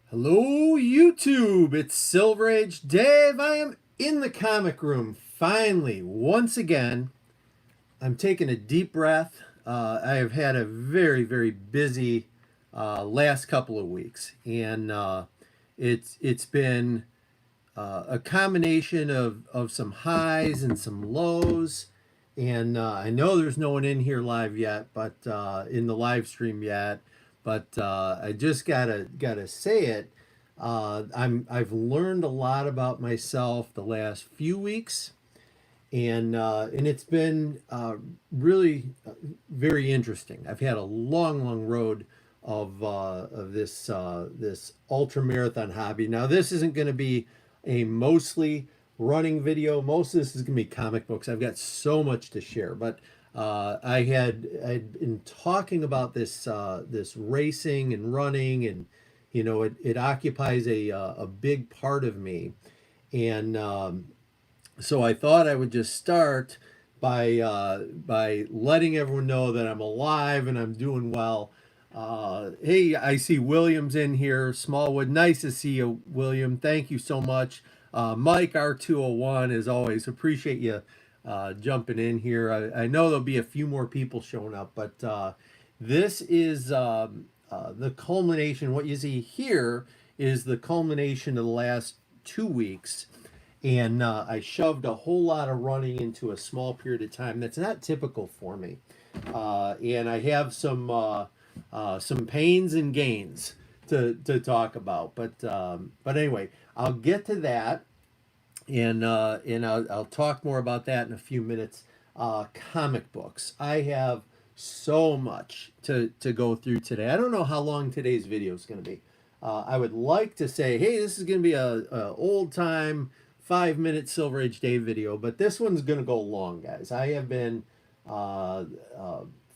Hello, YouTube. It's Silver Age Dave. I am in the comic room. Finally, once again, I'm taking a deep breath. I have had a very busy last couple of weeks, and it's been a combination of some highs and some lows. And I know there's no one in here live yet, but in the live stream yet. But I just gotta say it. I've learned a lot about myself the last few weeks, and it's been really very interesting. I've had a long road of this ultra marathon hobby. Now this isn't going to be a mostly running video. Most of this is going to be comic books. I've got so much to share, but I'd been talking about this racing and running, and it occupies a big part of me, and so I thought I would just start by letting everyone know that I'm alive and I'm doing well. Hey, I see William's in here. Smallwood, nice to see you, William. Thank you so much. Mike R201, as always, appreciate you jumping in here. I know there'll be a few more people showing up, but this is the culmination. What you see here is the culmination of the last 2 weeks, and I shoved a whole lot of running into a small period of time. That's not typical for me, and I have some pains and gains to talk about. But anyway, I'll get to that, and I'll talk more about that in a few minutes. Comic books. I have so much to go through today. I don't know how long today's video is going to be. I would like to say, hey, this is going to be a old time 5 minute Silver Age Dave video, but this one's going to go long, guys. I have been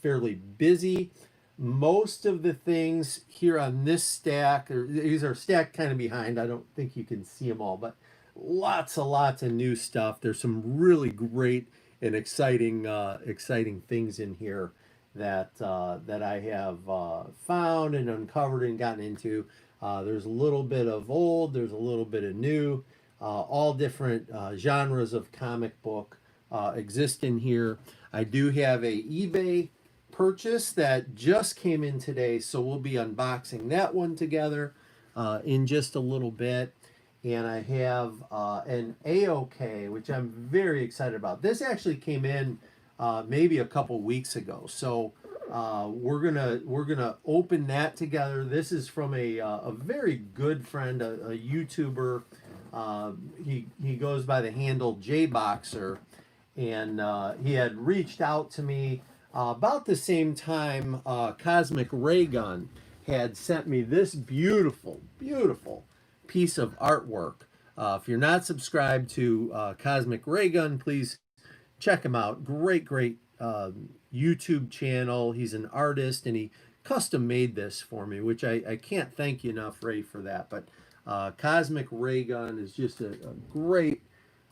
fairly busy. Most of the things here on this stack, these are stacked kind of behind. I don't think you can see them all, but lots of new stuff. There's some really great and exciting things in here that I have found and uncovered and gotten into. There's a little bit of old, there's a little bit of new, all different genres of comic book exist in here. I do have a eBay purchase that just came in today, so we'll be unboxing that one together in just a little bit. And I have an AOK, which I'm very excited about. This actually came in maybe a couple weeks ago, so we're gonna open that together. This is from a very good friend, a YouTuber. He goes by the handle JBoxer, and he had reached out to me about the same time Cosmic Ray Gun had sent me this beautiful piece of artwork. If you're not subscribed to Cosmic Ray Gun, please check him out. Great YouTube channel. He's an artist, and he custom made this for me, which I can't thank you enough, Ray, for that. But Cosmic Ray Gun is just a great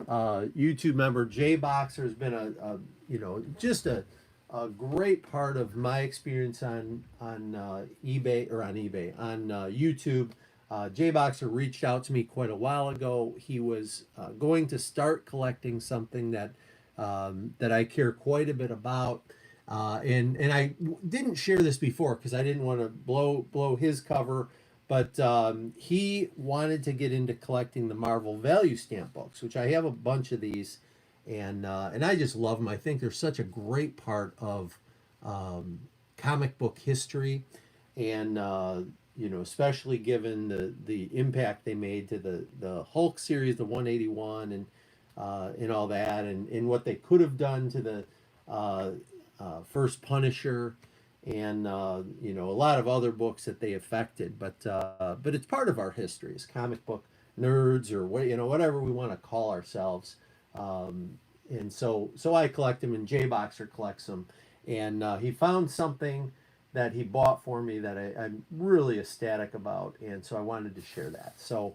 YouTube member. J Boxer has been just a great part of my experience on eBay on YouTube. J Boxer reached out to me quite a while ago. He was going to start collecting something that I care quite a bit about. And I didn't share this before because I didn't want to blow his cover, but he wanted to get into collecting the Marvel value stamp books, which I have a bunch of these, and I just love them. I think they're such a great part of comic book history, and especially given the impact they made to the Hulk series, the 181, and all that, and what they could have done to the first Punisher, and a lot of other books that they affected. But it's part of our history as comic book nerds, or whatever we want to call ourselves. And so I collect them, and J Boxer collects them, and he found something that he bought for me that I'm really ecstatic about, and so I wanted to share that. So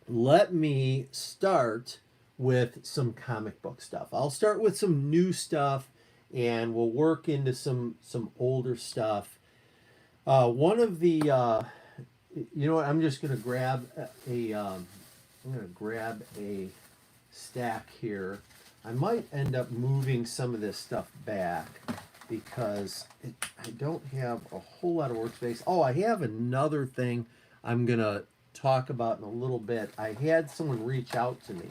let me start with some comic book stuff. I'll start with some new stuff, and we'll work into some older stuff. One of the you know what? I'm just gonna grab I'm gonna grab a stack here. I might end up moving some of this stuff back because I don't have a whole lot of workspace. Oh, I have another thing I'm gonna talk about in a little bit. I had someone reach out to me.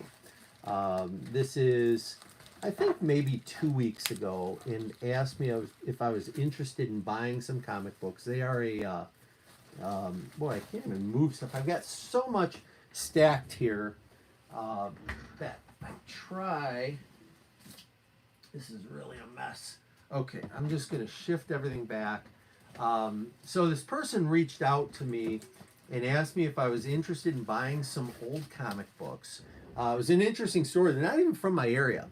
This is, I think, maybe 2 weeks ago, and asked me if I was interested in buying some comic books. They are boy, I can't even move stuff. I've got so much stacked here that I try. This is really a mess. Okay, I'm just going to shift everything back. So this person reached out to me and asked me if I was interested in buying some old comic books. It was an interesting story. They're not even from my area.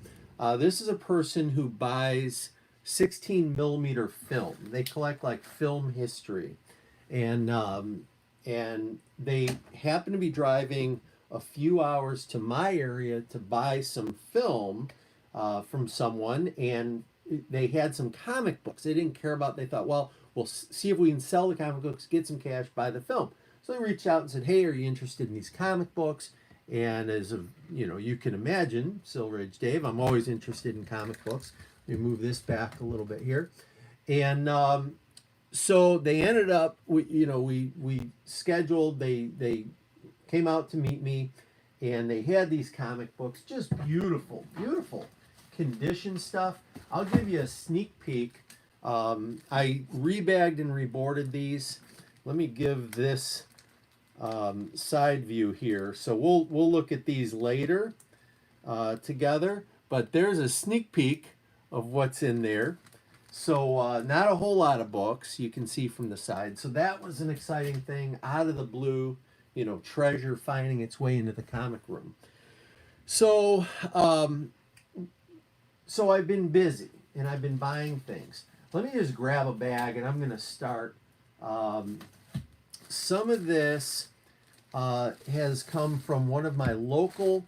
This is a person who buys 16 millimeter film. They collect like film history, and they happen to be driving a few hours to my area to buy some film from someone, and they had some comic books. They didn't care about. They thought, well, we'll see if we can sell the comic books, get some cash, buy the film. So they reached out and said, "Hey, are you interested in these comic books?" And as of, you can imagine, Silver Age Dave, I'm always interested in comic books. Let me move this back a little bit here, and so they ended up, we scheduled. They came out to meet me, and they had these comic books, just beautiful, beautiful condition stuff. I'll give you a sneak peek. I rebagged and reboarded these. Let me give this side view here. So we'll look at these later together. But there's a sneak peek of what's in there. So not a whole lot of books you can see from the side. So that was an exciting thing out of the blue. Treasure finding its way into the comic room. So so I've been busy and I've been buying things. Let me just grab a bag and I'm going to start. Some of this has come from one of my local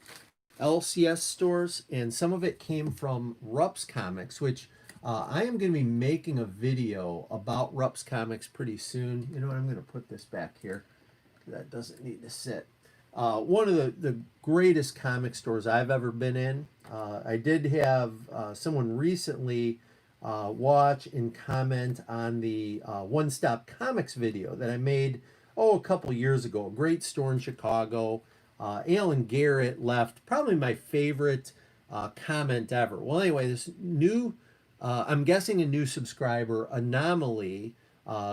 LCS stores, and some of it came from Rupp's Comics, which I am going to be making a video about Rupp's Comics pretty soon. You know what? I'm going to put this back here. That doesn't need to sit. One of the greatest comic stores I've ever been in. I did have someone recently watch and comment on the One Stop Comics video that I made, a couple years ago. A great store in Chicago. Alan Garrett left probably my favorite comment ever. Well, anyway, this new, I'm guessing a new subscriber, Anomaly,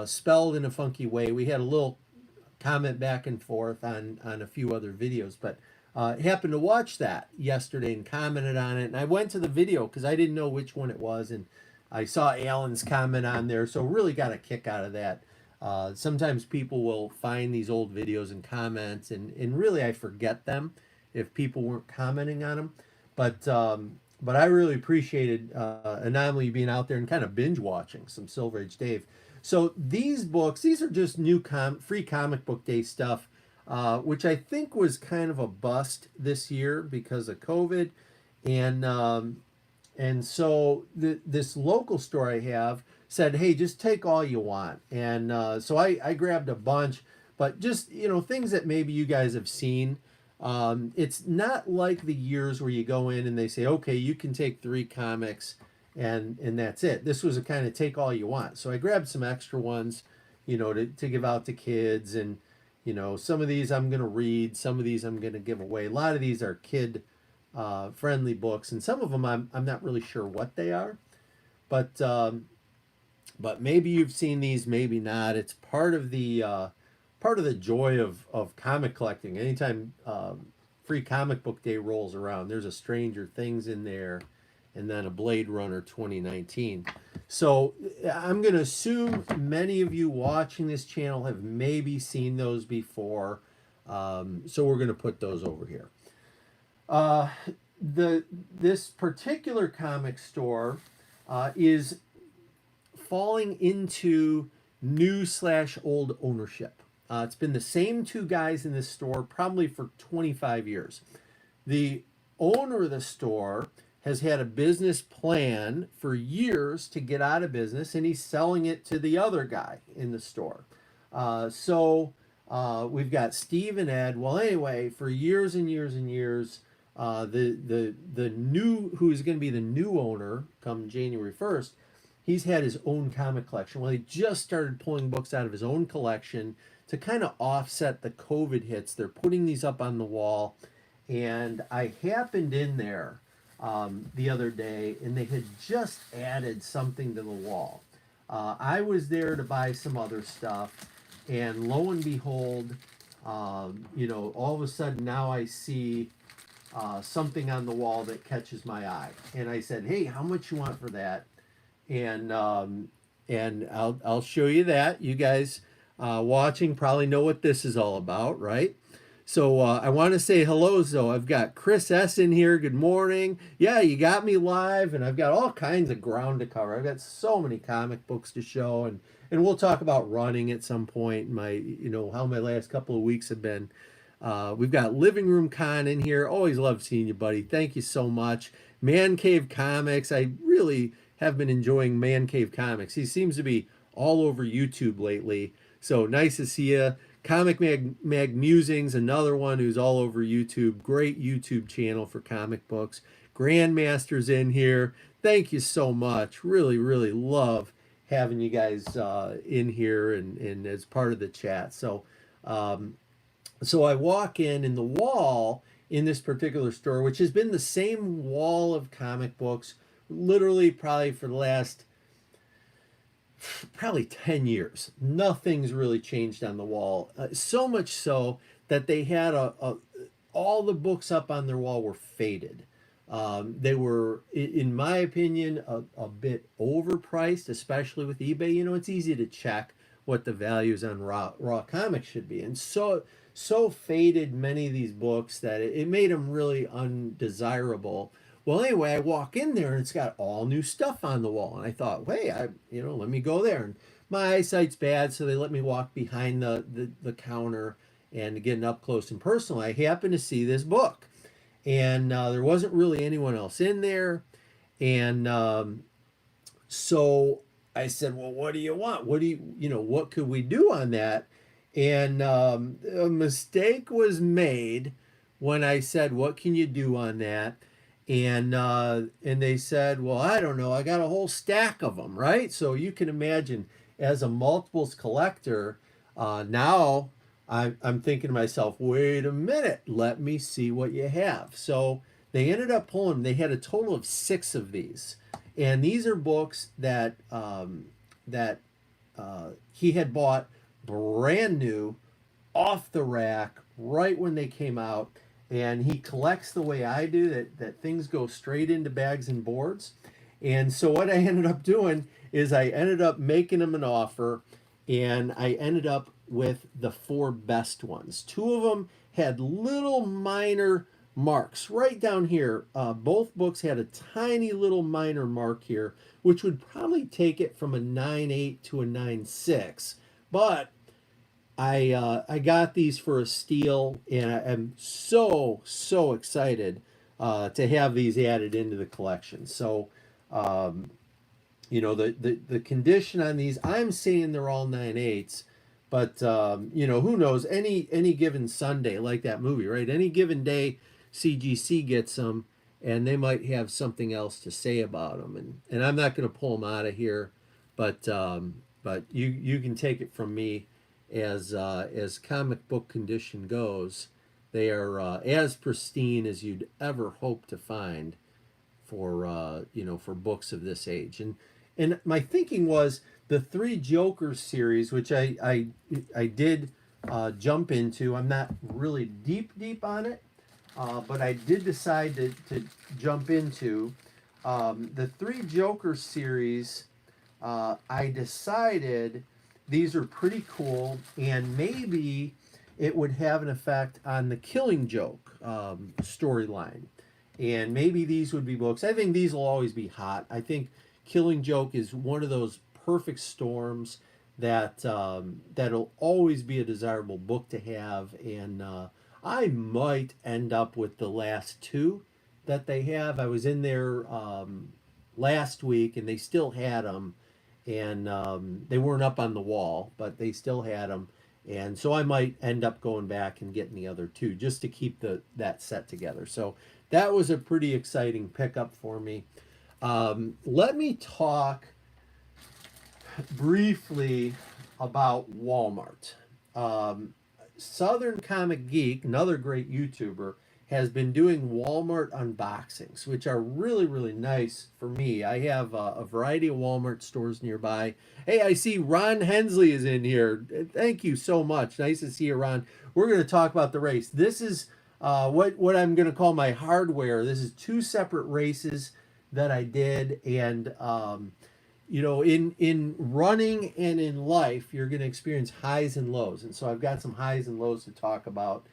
spelled in a funky way. We had a little comment back and forth on a few other videos, but happened to watch that yesterday and commented on it. And I went to the video because I didn't know which one it was, and I saw Alan's comment on there, so really got a kick out of that. Sometimes people will find these old videos and comments, and really I forget them if people weren't commenting on them. But I really appreciated Anomaly being out there and kind of binge watching some Silver Age Dave. So these books, these are just new free comic book day stuff, which I think was kind of a bust this year because of COVID. And so this local store I have said, "Hey, just take all you want." And so I grabbed a bunch, but just, things that maybe you guys have seen. It's not like the years where you go in and they say, "Okay, you can take 3 comics and that's it." This was a kind of take all you want. So I grabbed some extra ones, to give out to kids. And, some of these I'm going to read, some of these I'm going to give away. A lot of these are kid friendly books, and some of them I'm not really sure what they are, but maybe you've seen these, maybe not. It's part of the joy of comic collecting. Anytime free comic book day rolls around, there's a Stranger Things in there, and then a Blade Runner 2019. So I'm going to assume many of you watching this channel have maybe seen those before. So we're going to put those over here. This particular comic store is falling into new/old ownership. It's been the same 2 guys in this store probably for 25 years. The owner of the store has had a business plan for years to get out of business, and he's selling it to the other guy in the store. So We've got Steve and Ed. Well, anyway, for years and years and years, the new who is going to be the new owner come January 1st, he's had his own comic collection. Well, he just started pulling books out of his own collection to kind of offset the COVID hits. They're putting these up on the wall, and I happened in there the other day, and they had just added something to the wall. I was there to buy some other stuff, and lo and behold, all of a sudden now I see something on the wall that catches my eye, and I said, "Hey, how much you want for that?" And I'll show you that. You guys watching probably know what this is all about, right? So I want to say hello. So I've got Chris S in here. Good morning. Yeah, you got me live, and I've got all kinds of ground to cover. I've got so many comic books to show, and we'll talk about running at some point. How my last couple of weeks have been. We've got Living Room Con in here. Always love seeing you, buddy. Thank you so much. Man Cave Comics. I really have been enjoying Man Cave Comics. He seems to be all over YouTube lately. So nice to see you. Comic Mag Musings, another one who's all over YouTube. Great YouTube channel for comic books. Grandmaster's in here. Thank you so much. Really, really love having you guys in here and as part of the chat. So I walk in the wall in this particular store, which has been the same wall of comic books literally probably for the last probably 10 years. Nothing's really changed on the wall. So much so that they had all the books up on their wall were faded. They were, in my opinion, a bit overpriced, especially with eBay. It's easy to check what the values on raw comics should be. And so faded many of these books that it made them really undesirable. Well, anyway, I walk in there and it's got all new stuff on the wall, and I thought, hey, let me go there. And my eyesight's bad, so they let me walk behind the counter and get an up close and personal. I happened to see this book, and there wasn't really anyone else in there, and so I said, well, what do you want? What could we do on that? And a mistake was made when I said, what can you do on that? And they said, well, I don't know. I got a whole stack of them, right? So you can imagine, as a multiples collector, now I'm thinking to myself, wait a minute, let me see what you have. So they ended up pulling. They had a total of 6 of these, and these are books that he had bought brand new, off the rack, right when they came out. And he collects the way I do, that things go straight into bags and boards. And so what I ended up doing is I ended up making him an offer, and I ended up with the 4 best ones. 2 of them had little minor marks right down here. Both books had a tiny little minor mark here, which would probably take it from a 9.8 to a 9.6. But I got these for a steal, and I am so excited to have these added into the collection. So, the condition on these, I'm saying they're all 9.8s, but who knows? Any given Sunday, like that movie, right? Any given day, CGC gets them, and they might have something else to say about them. And I'm not going to pull them out of here, but you can take it from me. As comic book condition goes, they are as pristine as you'd ever hope to find for books of this age. And my thinking was the 3 Jokers series, which I did jump into. I'm not really deep on it, but I did decide to jump into the 3 Jokers series. I decided these are pretty cool, and maybe it would have an effect on the Killing Joke storyline. And maybe these would be books. I think these will always be hot. I think Killing Joke is one of those perfect storms that'll always be a desirable book to have. And I might end up with the last 2 that they have. I was in there last week, and they still had them. And they weren't up on the wall, but they still had them. And so I might end up going back and getting the other two just to keep that set together. So that was a pretty exciting pickup for me. Let me talk briefly about Walmart. Um, Southern Comic Geek, another great YouTuber, has been doing Walmart unboxings, which are really, really nice for me. I have a variety of Walmart stores nearby. Hey, I see Ron Hensley is in here. Thank you so much. Nice to see you, Ron. We're going to talk about the race. This is what I'm going to call my hardware. This is two separate races that I did, and you know, in running and in life, you're going to experience highs and lows, and so I've got some highs and lows to talk about,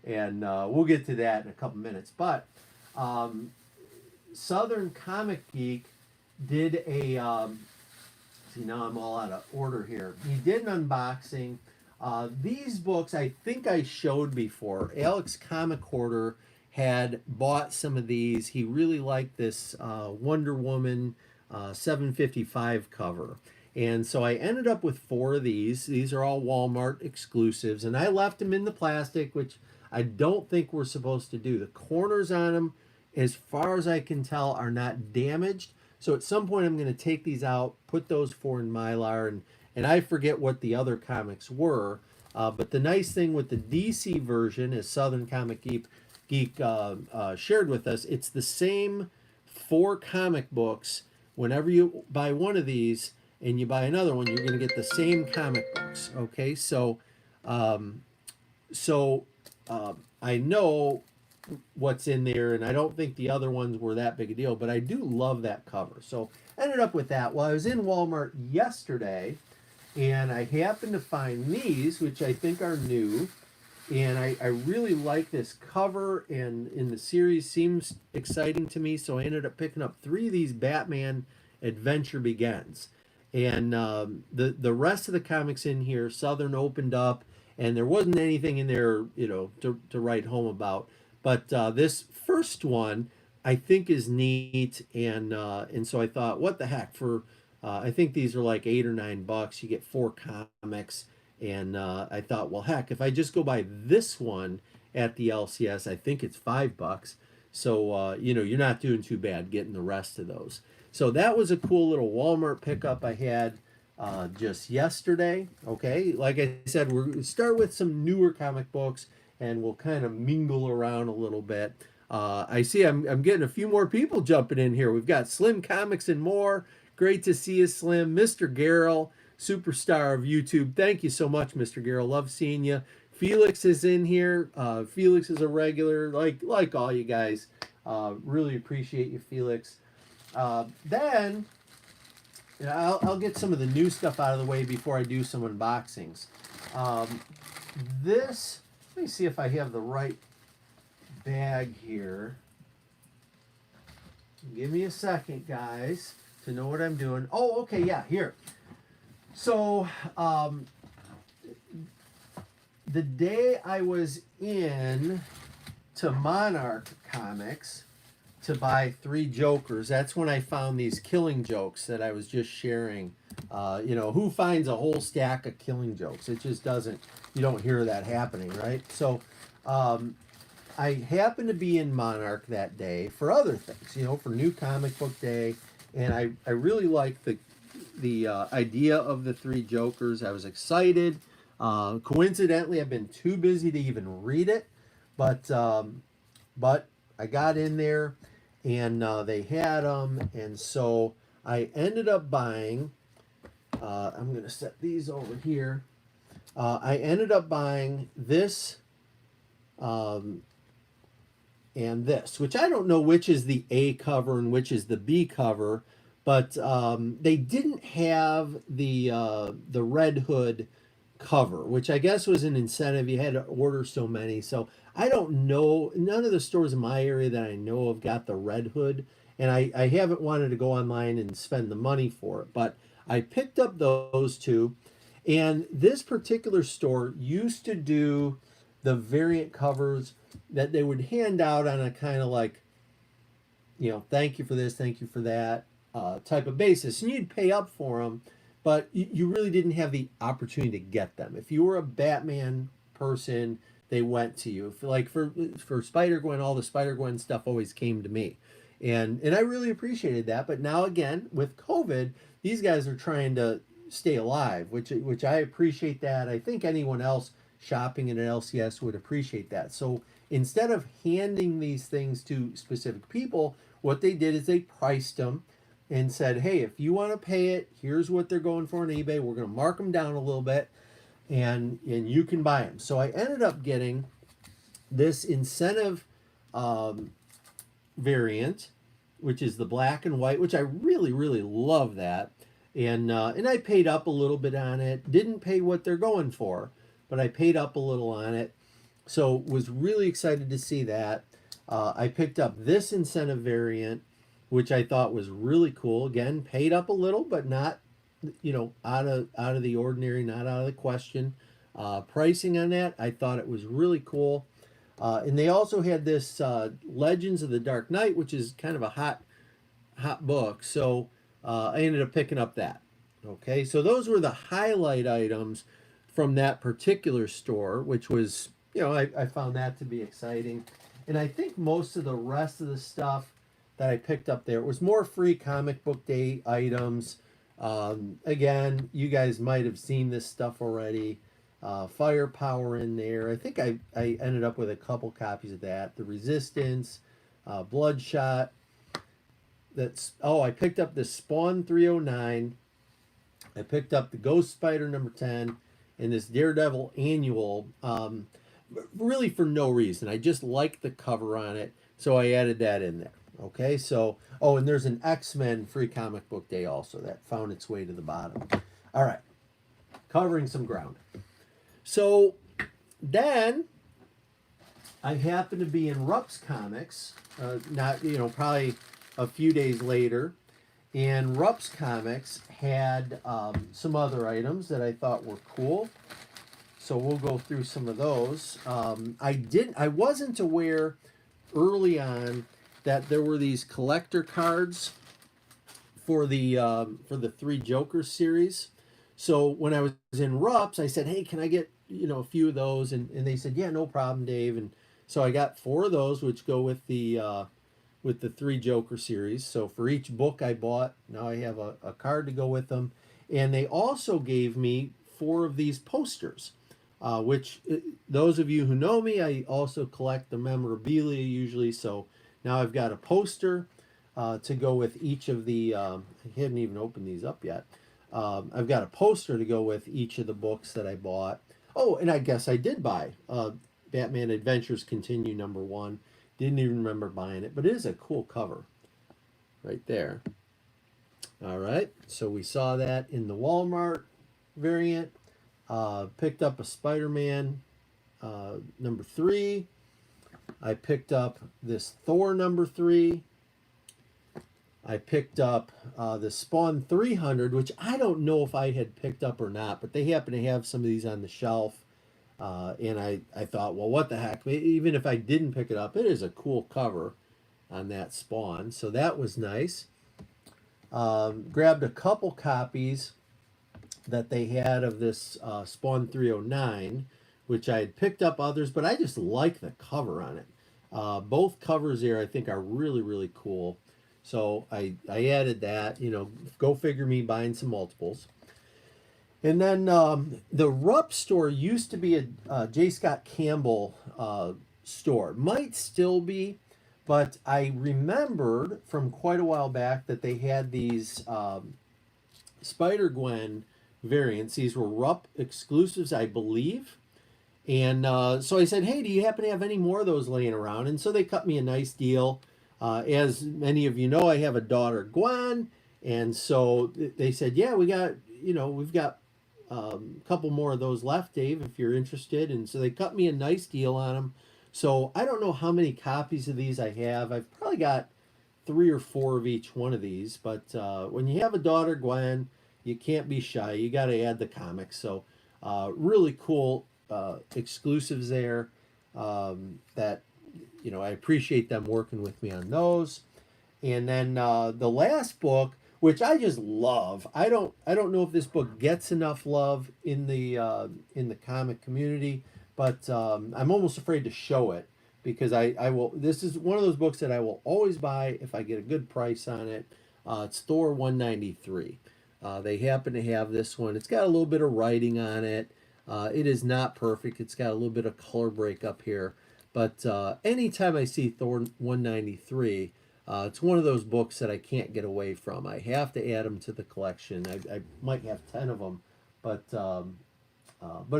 and we'll get to that in a couple minutes. But um, Southern Comic Geek did a see, now I'm all out of order here. He did an unboxing. These books I think I showed before. Alex Comic Hoarder had bought some of these. He really liked this Wonder Woman 755 cover. And so I ended up with four of these. These are all Walmart exclusives. And I left them in the plastic, which I don't think we're supposed to do. The corners on them, as far as I can tell, are not damaged. So at some point I'm going to take these out, put those four in Mylar, and I forget what the other comics were. But the nice thing with the DC version, as Southern Comic Geek shared with us, it's the same four comic books. Whenever you buy one of these and you buy another one, you're going to get the same comic books. Okay, so um, so I know what's in there, and I don't think the other ones were that big a deal, but I do love that cover. So I ended up with that. Well, I was in Walmart yesterday, and I happened to find these, which I think are new. And I really like this cover, and in the series seems exciting to me. So I ended up picking up three of these Batman Adventure Begins. And the rest of the comics in here, Southern opened up, and there wasn't anything in there, you know, to write home about. But this first one I think is neat, and so I thought, what the heck? For I think these are like $8 or $9. You get four comics, and I thought, well, heck, if I just go buy this one at the LCS, I think it's $5. So you know, you're not doing too bad getting the rest of those. So that was a cool little Walmart pickup I had just yesterday. Okay, like I said, we're gonna start with some newer comic books, and we'll kind of mingle around a little bit. I see I'm getting a few more people jumping in here. We've got Slim Comics and more. Great to see you, Slim. Mr. Garrell, superstar of YouTube. Thank you so much, Mr. Garrell. Love seeing you. Felix is in here. Felix is a regular, like all you guys. Really appreciate you, Felix. Then you know, I'll get some of the new stuff out of the way before I do some unboxings. This, let me see if I have the right bag here. Give me a second, guys, to know what I'm doing. Oh, okay, yeah, here. So, the day I was in to Monarch Comics to buy three Jokers, that's when I found these Killing Jokes that I was just sharing. You know, who finds a whole stack of Killing Jokes? It just doesn't, you don't hear that happening, right? So, I happened to be in Monarch that day for other things, you know, for New Comic Book Day, and I really liked the idea of the three Jokers. I was excited. Coincidentally, I've been too busy to even read it, but I got in there, and they had them, and so I ended up buying. I'm going to set these over here. I ended up buying this. And this, which I don't know which is the A cover and which is the B cover, but they didn't have the Red Hood cover, which I guess was an incentive. You had to order so many, so I don't know. None of the stores in my area that I know of got the Red Hood, and I haven't wanted to go online and spend the money for it, but I picked up those two, and this particular store used to do the variant covers that they would hand out on a kind of like, you know, thank you for this, thank you for that type of basis. And you'd pay up for them, but you really didn't have the opportunity to get them. If you were a Batman person, they went to you. Like for Spider Gwen, all the Spider Gwen stuff always came to me, and I really appreciated that. But now again with COVID, these guys are trying to stay alive, which I appreciate that. I think anyone else shopping in an LCS would appreciate that. So instead of handing these things to specific people, what they did is they priced them and said, hey, if you want to pay it, here's what they're going for on eBay. We're going to mark them down a little bit, and you can buy them. So I ended up getting this incentive variant, which is the black and white, which I really, really love that. And I paid up a little bit on it. Didn't pay what they're going for, but I paid up a little on it. So was really excited to see that. I picked up this incentive variant, which I thought was really cool. Again, paid up a little, but not, out of the ordinary, not out of the question. Pricing on that, I thought it was really cool. And they also had this Legends of the Dark Knight, which is kind of a hot book. So I ended up picking up that. Okay, so those were the highlight items from that particular store, which was, I found that to be exciting. And I think most of the rest of the stuff that I picked up there was more free comic book day items. Again, you guys might have seen this stuff already. Firepower in there. I think I ended up with a couple copies of that. The Resistance, Bloodshot. I picked up the Spawn 309. I picked up the Ghost Spider number 10 and this Daredevil annual. Really for no reason. I just liked the cover on it, so I added that in there. Okay, so, and there's an X-Men free comic book day also that found its way to the bottom. All right, covering some ground. So then I happened to be in Rupp's Comics, probably a few days later, and Rupp's Comics had some other items that I thought were cool. So we'll go through some of those. I wasn't aware early on that there were these collector cards for the Three Jokers series. So when I was in Rupp's, I said, hey, can I get a few of those? And they said, yeah, no problem, Dave. And so I got 4 of those, which go with the Three Joker series. So for each book I bought, now I have a card to go with them. And they also gave me 4 of these posters. Which those of you who know me, I also collect the memorabilia usually. So now I've got a poster to go with each of the. I haven't even opened these up yet. I've got a poster to go with each of the books that I bought. Oh, and I guess I did buy Batman Adventures Continue number 1. Didn't even remember buying it, but it is a cool cover right there. All right, so we saw that in the Walmart variant. Picked up a Spider-Man number 3. I picked up this Thor number 3. I picked up the Spawn 300, which I don't know if I had picked up or not, but they happen to have some of these on the shelf. And I thought, well, what the heck? Even if I didn't pick it up, it is a cool cover on that Spawn. So that was nice. Grabbed a couple copies that they had of this Spawn 309, which I had picked up others, but I just like the cover on it. Both covers there I think are really, really cool. So I added that, go figure me buying some multiples. And then the Rupp store used to be a J. Scott Campbell store. Might still be, but I remembered from quite a while back that they had these Spider-Gwen variants. These were Rupp exclusives, I believe. And so I said, hey, do you happen to have any more of those laying around? And so they cut me a nice deal. As many of you know, I have a daughter, Gwen. And so they said, yeah, we've got a couple more of those left, Dave, if you're interested. And so they cut me a nice deal on them. So I don't know how many copies of these I have. I've probably got 3 or 4 of each one of these. But when you have a daughter, Gwen, you can't be shy. You got to add the comics. So really cool exclusives there that, I appreciate them working with me on those. And then the last book which I just love. I don't know if this book gets enough love in the comic community, but I'm almost afraid to show it because I will. This is one of those books that I will always buy if I get a good price on it. It's Thor 193. They happen to have this one. It's got a little bit of writing on it. It is not perfect. It's got a little bit of color break up here. But anytime I see Thor 193, it's one of those books that I can't get away from. I have to add them to the collection. I might have 10 of them, but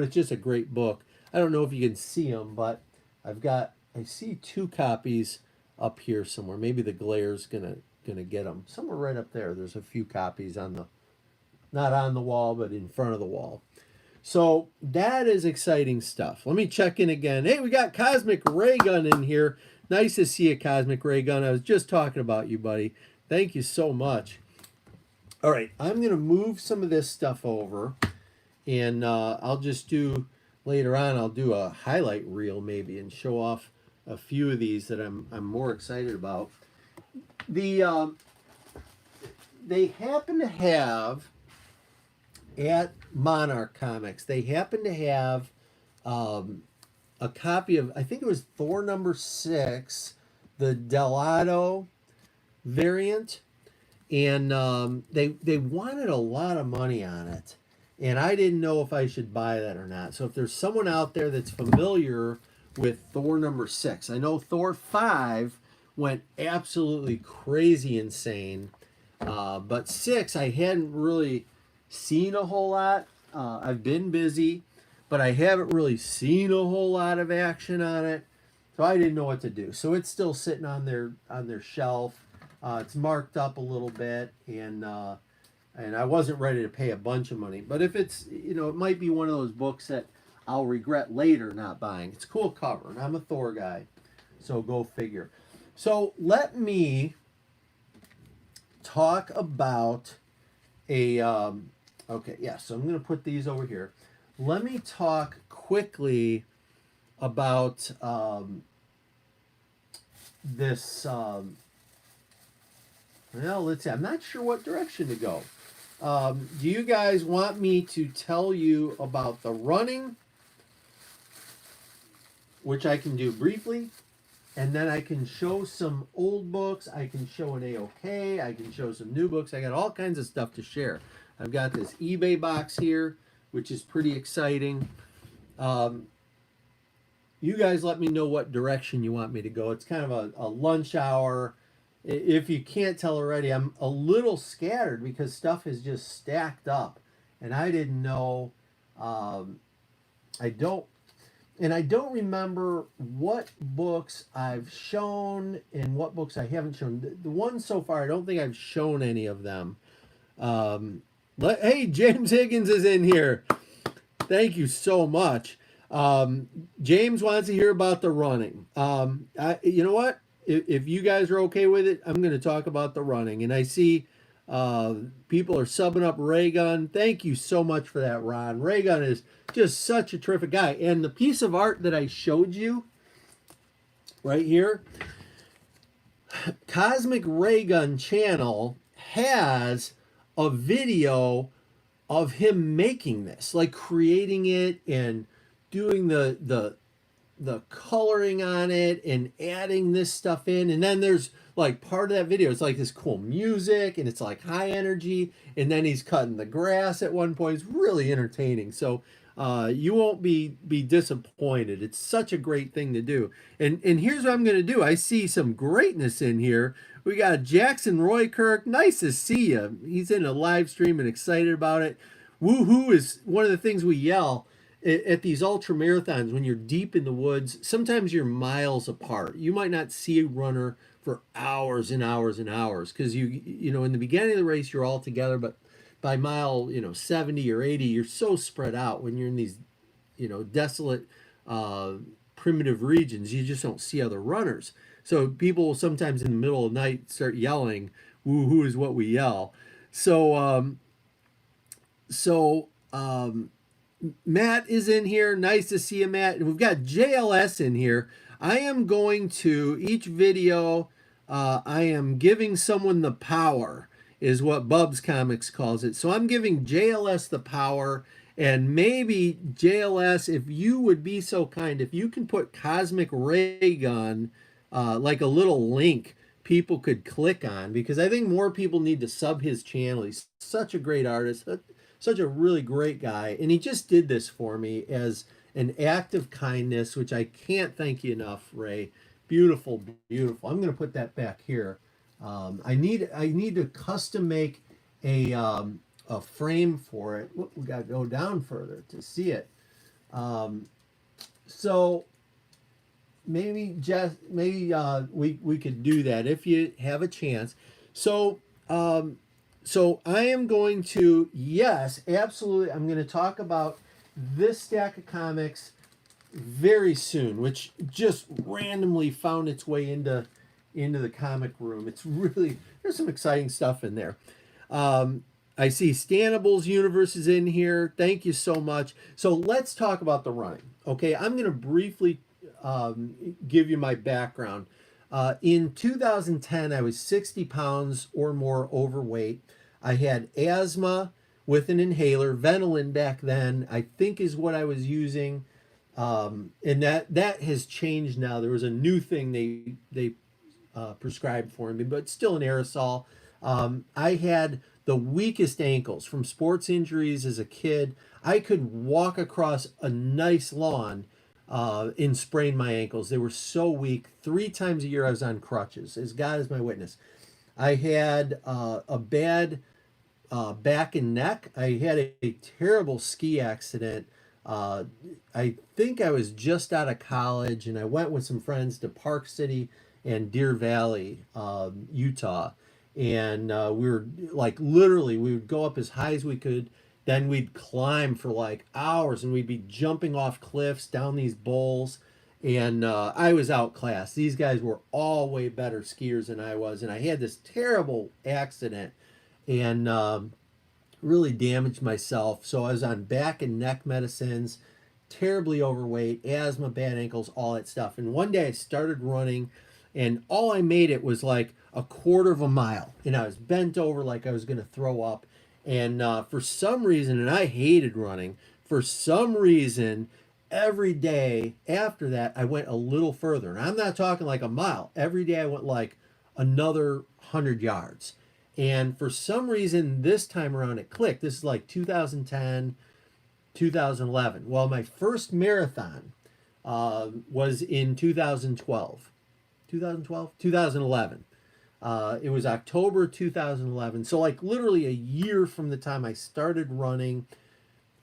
it's just a great book. I don't know if you can see them, but I see 2 copies up here somewhere. Maybe the glare's gonna get them somewhere right up there. There's a few copies on the, not on the wall, but in front of the wall. So that is exciting stuff. Let me check in again. Hey, we got Cosmic Ray Gun in here. Nice to see you, Cosmic Ray Gun. I was just talking about you, buddy. Thank you so much. All right, I'm going to move some of this stuff over, and I'll just do, later on, I'll do a highlight reel maybe and show off a few of these that I'm more excited about. They happen to have, at Monarch Comics, they happen to have a copy of, I think it was Thor number 6, the Delgado variant, and they wanted a lot of money on it, and I didn't know if I should buy that or not. So if there's someone out there that's familiar with Thor number 6, I know Thor 5 went absolutely crazy insane, but 6 I hadn't really seen a whole lot. I've been busy, but I haven't really seen a whole lot of action on it, so I didn't know what to do. So it's still sitting on their shelf. It's marked up a little bit, and I wasn't ready to pay a bunch of money. But if it's, it might be one of those books that I'll regret later not buying. It's a cool cover, and I'm a Thor guy, so go figure. So let me talk about a okay, yeah, so I'm going to put these over here. Let me talk quickly about this. Well, let's see. I'm not sure what direction to go. Do you guys want me to tell you about the running, which I can do briefly, and then I can show some old books. I can show an AOK. I can show some new books. I got all kinds of stuff to share. I've got this eBay box here, which is pretty exciting. You guys let me know what direction you want me to go. It's kind of a lunch hour. If you can't tell already, I'm a little scattered because stuff is just stacked up. And I didn't know, I don't remember what books I've shown and what books I haven't shown. The ones so far, I don't think I've shown any of them. Hey, James Higgins is in here. Thank you so much. James wants to hear about the running. You know what? If you guys are okay with it, I'm going to talk about the running. And I see people are subbing up Raygun. Thank you so much for that, Ron. Raygun is just such a terrific guy. And the piece of art that I showed you right here, Cosmic Raygun channel has a video of him making this, like creating it and doing the coloring on it and adding this stuff in. And then there's like part of that video, it's like this cool music and it's like high energy, and then he's cutting the grass at one point. It's really entertaining. So you won't be disappointed. It's such a great thing to do. And here's what I'm going to do. I see some greatness in here. We got Jackson Roykirk. Nice to see you. He's in a live stream and excited about it. Woohoo is one of the things we yell at these ultra marathons when you're deep in the woods. Sometimes you're miles apart. You might not see a runner for hours and hours and hours because you know in the beginning of the race you're all together, but by mile 70 or 80 you're so spread out. When you're in these desolate primitive regions, you just don't see other runners. So people will sometimes in the middle of the night start yelling, "Woo-hoo" is what we yell. So Matt is in here. Nice to see you, Matt. And we've got JLS in here. I am going to, each video, I am giving someone the power. is what Bub's Comics calls it. So I'm giving JLS the power, and maybe JLS, if you would be so kind, if you can put Cosmic Ray Gun, like a little link people could click on, because I think more people need to sub his channel. He's such a great artist, such a really great guy, and he just did this for me as an act of kindness, which I can't thank you enough, Ray. Beautiful, beautiful. I'm going to put that back here. I need to custom make a frame for it. We got to go down further to see it. So we could do that if you have a chance. So so I am going to, yes, absolutely. I'm going to talk about this stack of comics very soon, which just randomly found its way into the comic room. It's really, there's some exciting stuff in there. I see Stanible's universe is in here. Thank you so much. So let's talk about the running. Okay, I'm going to briefly give you my background. In 2010, I was 60 pounds or more overweight. I had asthma with an inhaler. Ventolin back then, I think, is what I was using. And that has changed now. There was a new thing they prescribed for me, but still an aerosol. I had the weakest ankles from sports injuries as a kid. I could walk across a nice lawn and sprain my ankles. They were so weak. 3 times a year I was on crutches, as God is my witness. I had a bad back and neck. I had a terrible ski accident. I think I was just out of college, and I went with some friends to Park City and Deer Valley, Utah. And we were like, literally, we would go up as high as we could. Then we'd climb for like hours, and we'd be jumping off cliffs down these bowls. And I was outclassed. These guys were all way better skiers than I was. And I had this terrible accident and really damaged myself. So I was on back and neck medicines, terribly overweight, asthma, bad ankles, all that stuff. And one day I started running, and all I made it was like a quarter of a mile. And I was bent over like I was going to throw up. And for some reason, and I hated running, for some reason, every day after that, I went a little further. And I'm not talking like a mile. Every day I went like another 100 yards. And for some reason, this time around, it clicked. This is like 2010, 2011. Well, my first marathon was in 2012. 2012? 2011. It was October 2011. So, like, literally a year from the time I started running,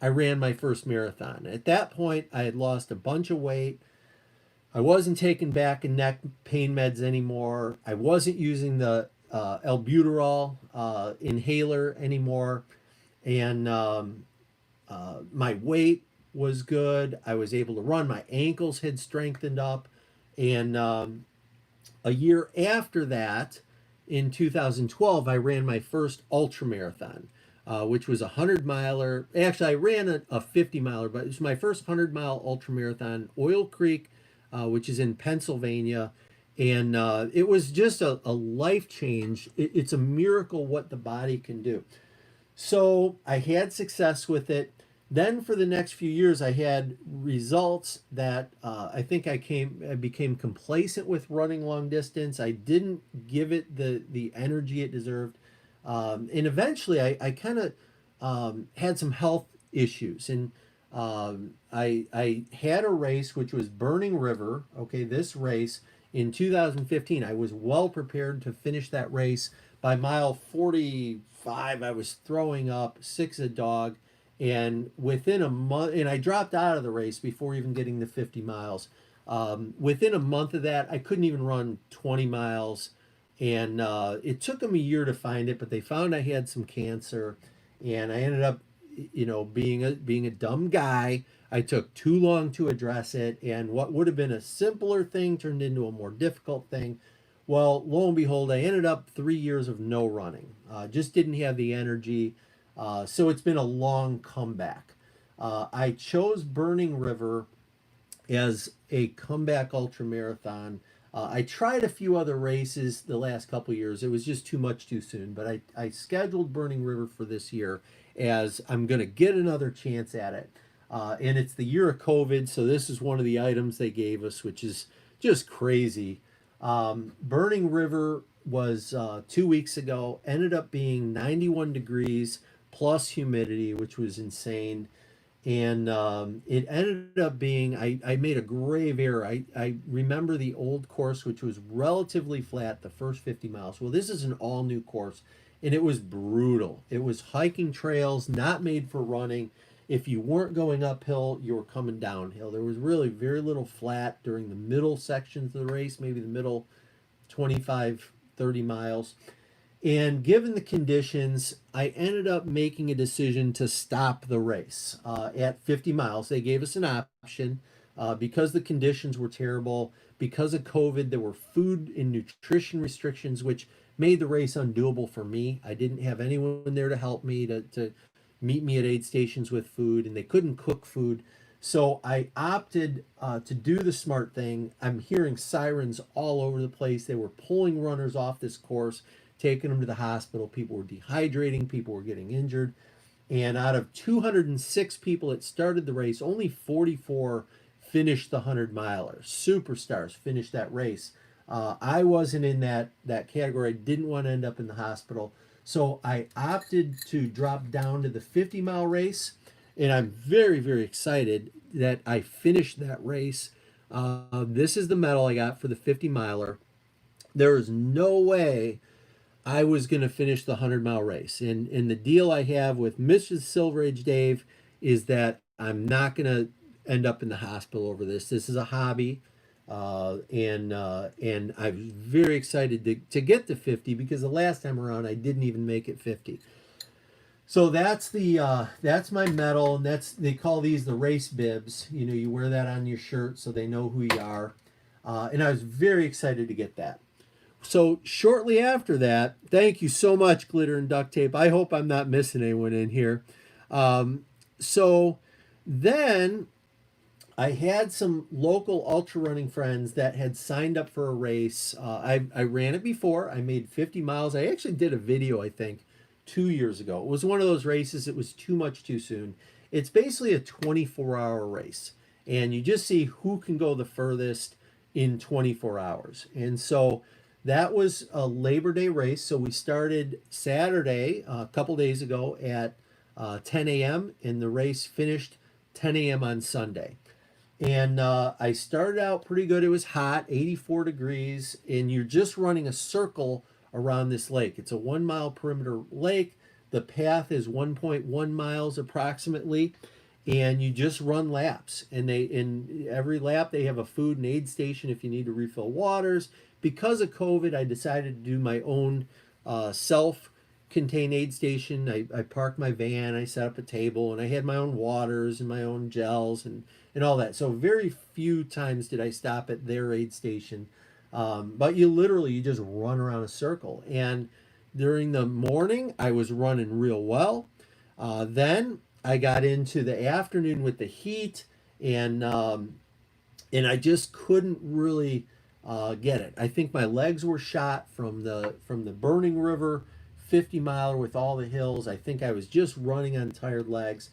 I ran my first marathon. At that point, I had lost a bunch of weight. I wasn't taking back and neck pain meds anymore. I wasn't using the albuterol inhaler anymore. And my weight was good. I was able to run. My ankles had strengthened up. And a year after that, in 2012, I ran my first ultra marathon, which was a 100 miler. Actually, I ran a 50 miler, but it was my first 100-mile ultra marathon, Oil Creek, which is in Pennsylvania. And it was just a life change. It's a miracle what the body can do. So I had success with it. Then for the next few years, I had results that I think I became complacent with running long distance. I didn't give it the energy it deserved. And eventually I kind of had some health issues. And I had a race, which was Burning River. Okay, this race in 2015. I was well prepared to finish that race. By mile 45, I was throwing up, sick as a dog. And within a month, and I dropped out of the race before even getting the 50 miles. Within a month of that, I couldn't even run 20 miles. And it took them a year to find it, but they found I had some cancer. And I ended up, being a dumb guy. I took too long to address it. And what would have been a simpler thing turned into a more difficult thing. Well, lo and behold, I ended up 3 years of no running. Just didn't have the energy. So it's been a long comeback. I chose Burning River as a comeback ultra marathon. I tried a few other races the last couple years. It was just too much too soon. But I scheduled Burning River for this year as I'm going to get another chance at it. And it's the year of COVID, so this is one of the items they gave us, which is just crazy. Burning River was 2 weeks ago, ended up being 91 degrees plus humidity, which was insane. And it ended up being, I made a grave error. I remember the old course, which was relatively flat the first 50 miles. Well, this is an all new course, and it was brutal. It was hiking trails, not made for running. If you weren't going uphill, you were coming downhill. There was really very little flat during the middle sections of the race, maybe the middle 25, 30 miles. And given the conditions, I ended up making a decision to stop the race at 50 miles. They gave us an option because the conditions were terrible. Because of COVID, there were food and nutrition restrictions, which made the race undoable for me. I didn't have anyone there to help me to meet me at aid stations with food, and they couldn't cook food. So I opted to do the smart thing. I'm hearing sirens all over the place. They were pulling runners off this course, taking them to the hospital. People were dehydrating, people were getting injured. And out of 206 people that started the race, only 44 finished the 100 miler. Superstars finished that race. I wasn't in that category. I didn't want to end up in the hospital. So I opted to drop down to the 50-mile race. And I'm very, very excited that I finished that race. This is the medal I got for the 50 miler. There is no way I was going to finish the 100-mile race. And the deal I have with Mrs. Silver Age Dave is that I'm not going to end up in the hospital over this. This is a hobby. And I'm very excited to get to 50 because the last time around I didn't even make it 50. So that's my medal, and they call these the race bibs. You know, you wear that on your shirt so they know who you are. And I was very excited to get that. So shortly after that, thank you so much, Glitter and Duct Tape. I hope I'm not missing anyone in here. So then I had some local ultra running friends that had signed up for a race. I ran it before. I made 50 miles. I actually did a video, I think, 2 years ago. It was one of those races. It was too much too soon. It's basically a 24-hour race, and you just see who can go the furthest in 24 hours. And so that was a Labor Day race. So we started Saturday, a couple days ago at 10 a.m., and the race finished 10 a.m. on Sunday. And I started out pretty good. It was hot, 84 degrees, and you're just running a circle around this lake. It's a 1 mile perimeter lake. The path is 1.1 miles approximately, and you just run laps. And in every lap they have a food and aid station if you need to refill waters. Because of COVID, I decided to do my own self-contained aid station. I parked my van, I set up a table, and I had my own waters and my own gels and all that. So very few times did I stop at their aid station. But you just run around a circle. And during the morning, I was running real well. Then I got into the afternoon with the heat, and I just couldn't really get it. I think my legs were shot from the Burning River 50 miler with all the hills. I think I was just running on tired legs,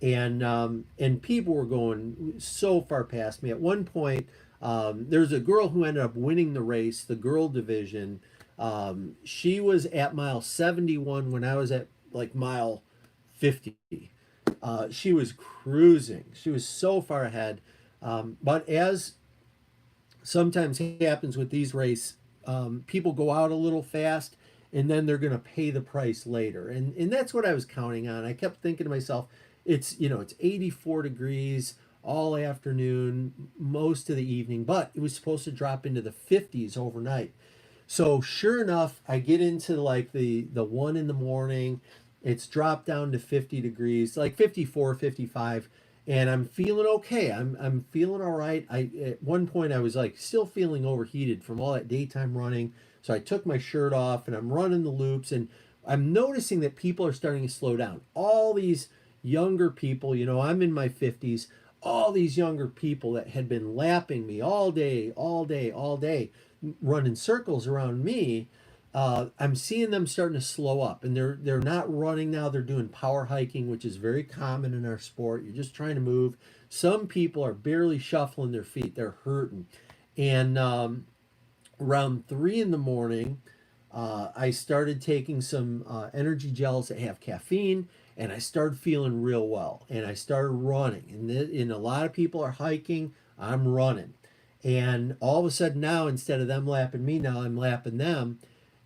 and people were going so far past me. At one point, there's a girl who ended up winning the race, the girl division. She was at mile 71 when I was at like mile 50. She was cruising. She was so far ahead. But as sometimes happens with these races, people go out a little fast and then they're going to pay the price later. And that's what I was counting on. I kept thinking to myself, it's 84 degrees all afternoon, most of the evening, but it was supposed to drop into the 50s overnight. So sure enough, I get into like the 1 in the morning. It's dropped down to 50 degrees, like 54, 55, and I'm feeling okay. I'm feeling all right. At one point I was like still feeling overheated from all that daytime running. So I took my shirt off and I'm running the loops, and I'm noticing that people are starting to slow down. All these younger people, I'm in my 50s, all these younger people that had been lapping me all day, all day, all day, running circles around me. I'm seeing them starting to slow up, and they're not running now. They're doing power hiking, which is very common in our sport. You're just trying to move. Some people are barely shuffling their feet; they're hurting. And around 3 in the morning, I started taking some energy gels that have caffeine, and I started feeling real well. And I started running, and a lot of people are hiking. I'm running, and all of a sudden now, instead of them lapping me, now I'm lapping them.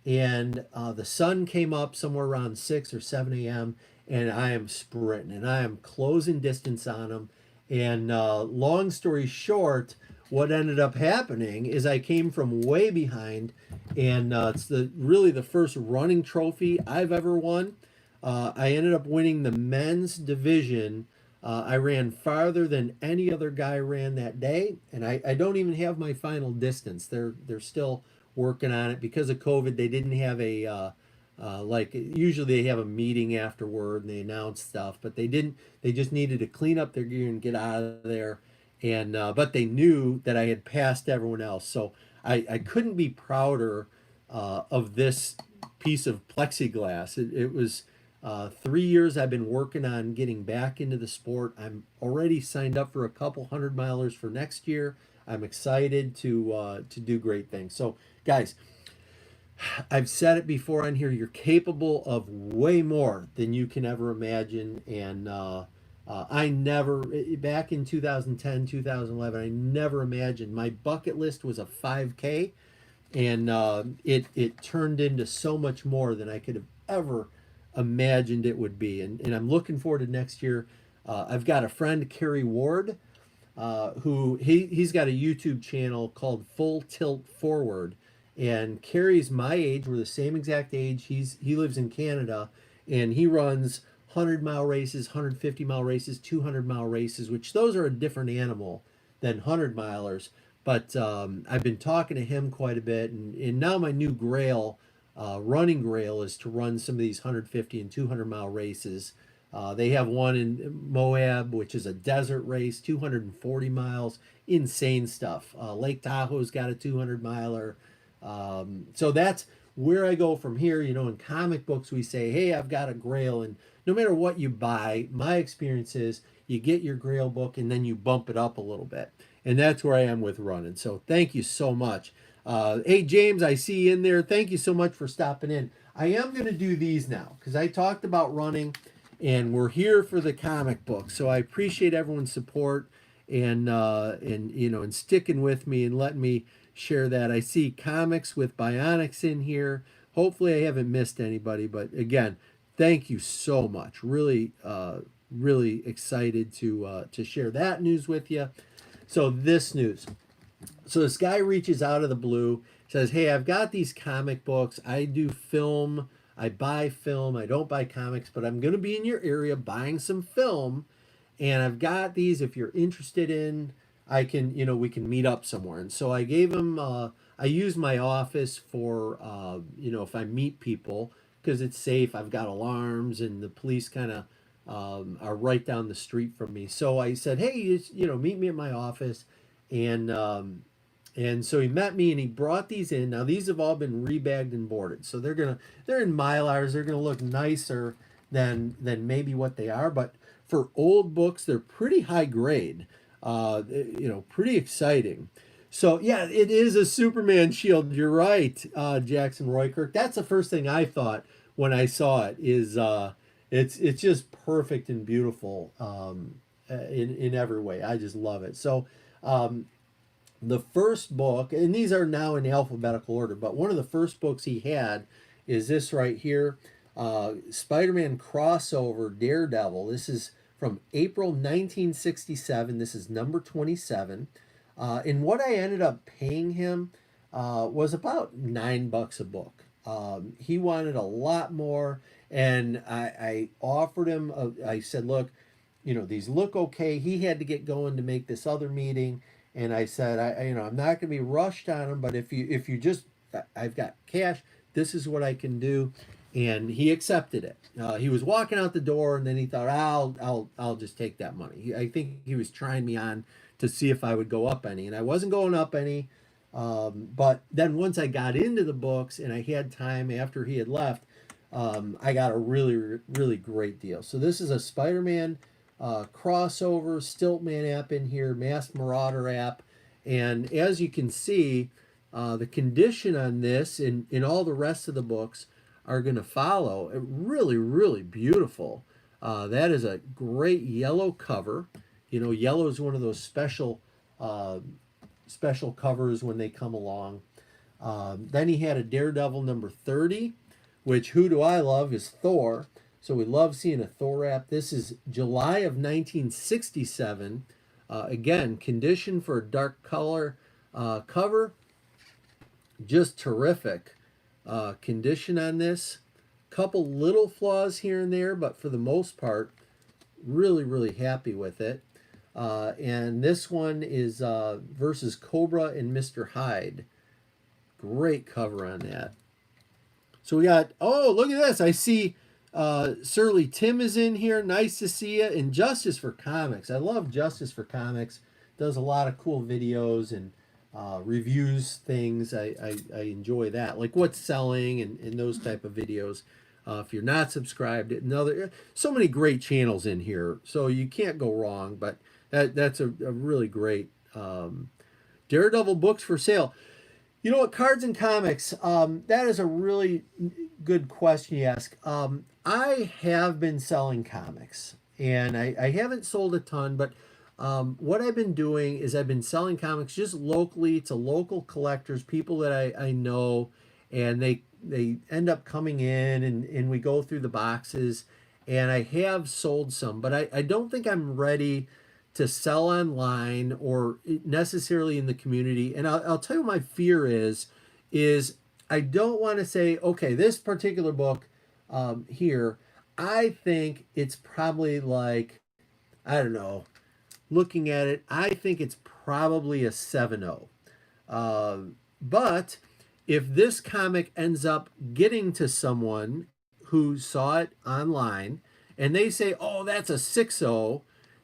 And the sun came up somewhere around 6 or 7 a.m., and I am sprinting, and I am closing distance on them. And long story short, what ended up happening is I came from way behind, and it's really the first running trophy I've ever won. I ended up winning the men's division. I ran farther than any other guy ran that day, and I don't even have my final distance. They're still working on it because of COVID. They didn't have a like usually they have a meeting afterward and they announce stuff, but they didn't. They just needed to clean up their gear and get out of there. And but they knew that I had passed everyone else, so I couldn't be prouder of this piece of plexiglass. It was 3 years I've been working on getting back into the sport. I'm already signed up for a couple 100 milers for next year. I'm excited to do great things. So, guys, I've said it before on here. You're capable of way more than you can ever imagine, and I never, back in 2010, 2011, I never imagined. My bucket list was a 5K, and it turned into so much more than I could have ever imagined it would be. And I'm looking forward to next year. I've got a friend, Kerry Ward, who he's got a YouTube channel called Full Tilt Forward. And Kerry's my age. We're the same exact age. He lives in Canada, and he runs 100-mile races, 150-mile races, 200-mile races, which those are a different animal than 100-milers. But I've been talking to him quite a bit, and now my new grail, running grail, is to run some of these 150 and 200-mile races. They have one in Moab, which is a desert race, 240 miles, insane stuff. Lake Tahoe's got a 200-miler. So that's where I go from here. You know, in comic books, we say, hey, I've got a grail. And no matter what you buy, my experience is you get your grail book and then you bump it up a little bit. And that's where I am with running. So thank you so much. Hey, James, I see you in there. Thank you so much for stopping in. I am going to do these now because I talked about running and we're here for the comic book. So I appreciate everyone's support and you know, and sticking with me and letting me share that. I see comics with Bionics in here. Hopefully I haven't missed anybody, but again, thank you so much. Really, really excited to share that news with you. So this news. So this guy reaches out of the blue, says, hey, I've got these comic books. I do film. I buy film. I don't buy comics, but I'm going to be in your area buying some film. And I've got these. If you're interested in, I can, you know, we can meet up somewhere. And so I gave him, I use my office for, you know, if I meet people, because it's safe. I've got alarms and the police kind of are right down the street from me. So I said, hey, you know, meet me at my office. And so he met me and he brought these in. Now these have all been rebagged and boarded. So they're in Mylars. They're gonna look nicer than maybe what they are. But for old books, they're pretty high grade. You know, pretty exciting. So yeah, it is a Superman shield. You're right, Jackson Roykirk. That's the first thing I thought when I saw it. Is it's just perfect and beautiful in every way. I just love it. So the first book, and these are now in alphabetical order, but one of the first books he had is this right here, Spider-Man crossover Daredevil. This is from April 1967. This is number 27. And what I ended up paying him was about $9 a book. He wanted a lot more, and I offered him, I said, look, you know, these look okay. He had to get going to make this other meeting. And I said, you know, I'm not going to be rushed on them, but if you just, I've got cash. This is what I can do. and he accepted it. He was walking out the door, and then he thought, I'll just take that money. I think he was trying me on to see if I would go up any, and I wasn't going up any. But then once I got into the books and I had time after he had left, I got a really great deal. So this is a Spider-Man crossover Stiltman app in here, Masked Marauder app, and as you can see, the condition on this and in all the rest of the books are going to follow. Really beautiful. That is a great yellow cover. You know, yellow is one of those special covers when they come along. Then he had a Daredevil number 30, which who do I love is Thor. So we love seeing a Thor app. This is July of 1967. Again, condition for a dark color cover. Just terrific condition on this. Couple little flaws here and there, but for the most part, really happy with it. And this one is versus Cobra and Mr. Hyde. Great cover on that. So we got, oh, look at this. I see Surly Tim is in here. Nice to see you. And Justice for Comics. I love Justice for Comics. Does a lot of cool videos and reviews things. I enjoy that. Like what's selling and those type of videos. If you're not subscribed, so many great channels in here. So you can't go wrong. But that's a really great Daredevil books for sale. You know what, cards and comics, that is a really good question you ask. I have been selling comics, and I haven't sold a ton, but what I've been doing is I've been selling comics just locally to local collectors, people that I know, and they end up coming in, and we go through the boxes, and I have sold some, but I don't think I'm ready to sell online or necessarily in the community. And I'll tell you what my fear is I don't want to say, okay, this particular book here, I think it's probably like, I don't know, looking at it, I think it's probably a 7.0. But if this comic ends up getting to someone who saw it online and they say, oh, that's a 6.0,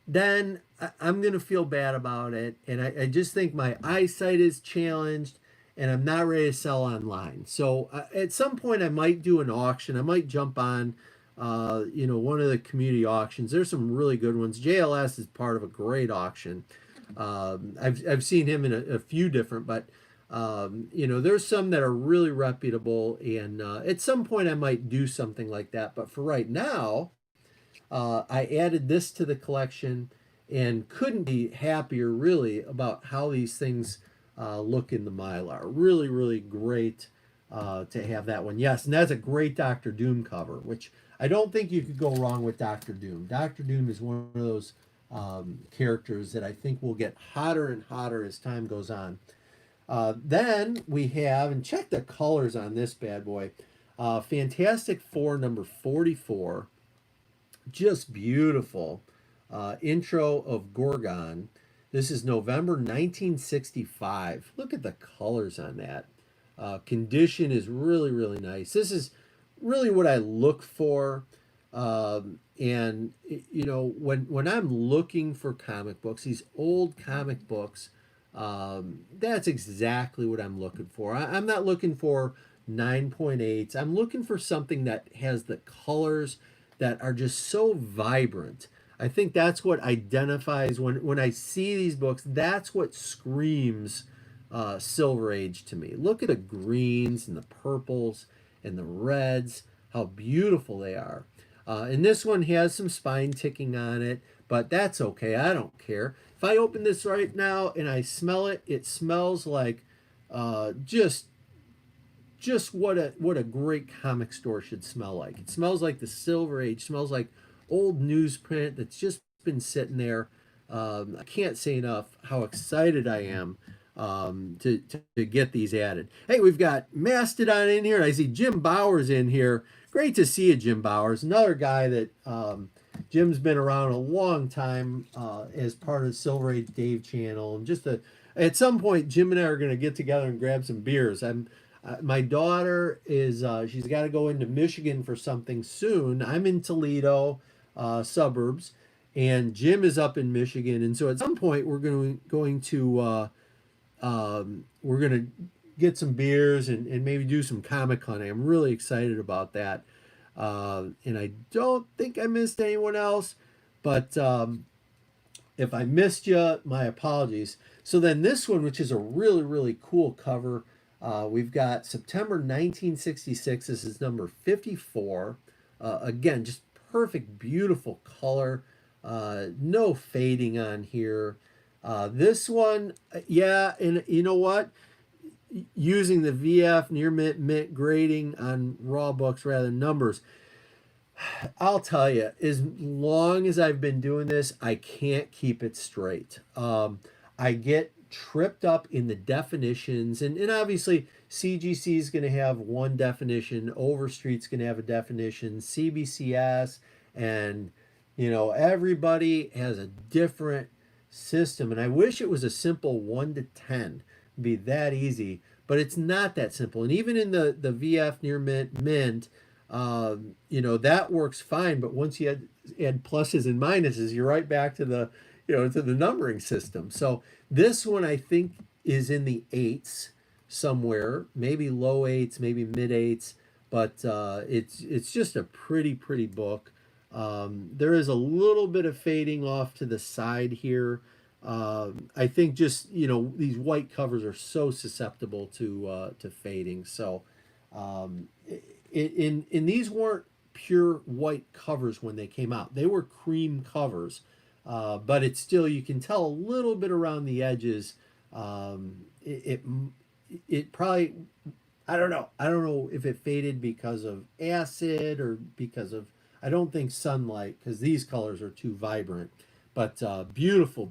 then I'm going to feel bad about it. And I just think my eyesight is challenged and I'm not ready to sell online. So at some point I might do an auction. I might jump on, one of the community auctions. There's some really good ones. JLS is part of a great auction. I've seen him in a few different, but there's some that are really reputable. And at some point I might do something like that. But for right now, I added this to the collection and couldn't be happier really about how these things look in the Mylar. Really great to have that one. Yes, and that's a great Doctor Doom cover, which I don't think you could go wrong with Doctor Doom. Doctor Doom is one of those characters that I think will get hotter and hotter as time goes on. Then we have, and check the colors on this bad boy, Fantastic Four number 44. Just beautiful. Intro of Gorgon. This is November 1965. Look at the colors on that. Condition is really nice. This is really what I look for. And when I'm looking for comic books, these old comic books, that's exactly what I'm looking for. I'm not looking for 9.8s. I'm looking for something that has the colors that are just so vibrant. I think that's what identifies when I see these books. That's what screams Silver Age to me. Look at the greens and the purples and the reds, how beautiful they are. And this one has some spine ticking on it, but that's okay. I don't care. If I open this right now and I smell it, it smells like just what a great comic store should smell like. It smells like the Silver Age. It smells like old newsprint that's just been sitting there. I can't say enough how excited I am to get these added. Hey, we've got Mastodon in here. I see Jim Bowers in here. Great to see you, Jim Bowers. Another guy that Jim's been around a long time as part of the Silver Age Dave channel. And at some point, Jim and I are going to get together and grab some beers. My daughter is she's got to go into Michigan for something soon. I'm in Toledo, suburbs, and Jim is up in Michigan. And so at some point going to we're going to get some beers and maybe do some comic hunting. I'm really excited about that. And I don't think I missed anyone else, but if I missed you, my apologies. So then this one, which is a really, really cool cover, we've got September 1966. This is number 54. Again, just perfect, beautiful color. No fading on here. This one, yeah, and you know what? Using the VF near mint grading on raw books rather than numbers. I'll tell you, as long as I've been doing this, I can't keep it straight. I get tripped up in the definitions, and obviously CGC is going to have one definition, Overstreet's going to have a definition, CBCS, and everybody has a different system. And I wish it was a simple 1 to 10, it'd be that easy, but it's not that simple. And even in the VF near mint, that works fine, but once you add pluses and minuses, you're right back to the to the numbering system. So this one I think is in the eights somewhere, maybe low eights, maybe mid eights, but it's just a pretty book. There is a little bit of fading off to the side here. I think just these white covers are so susceptible to fading. So in these weren't pure white covers when they came out. They were cream covers, but it's still, you can tell a little bit around the edges. It probably, I don't know if it faded because of acid or because of, I don't think sunlight, because these colors are too vibrant. But beautiful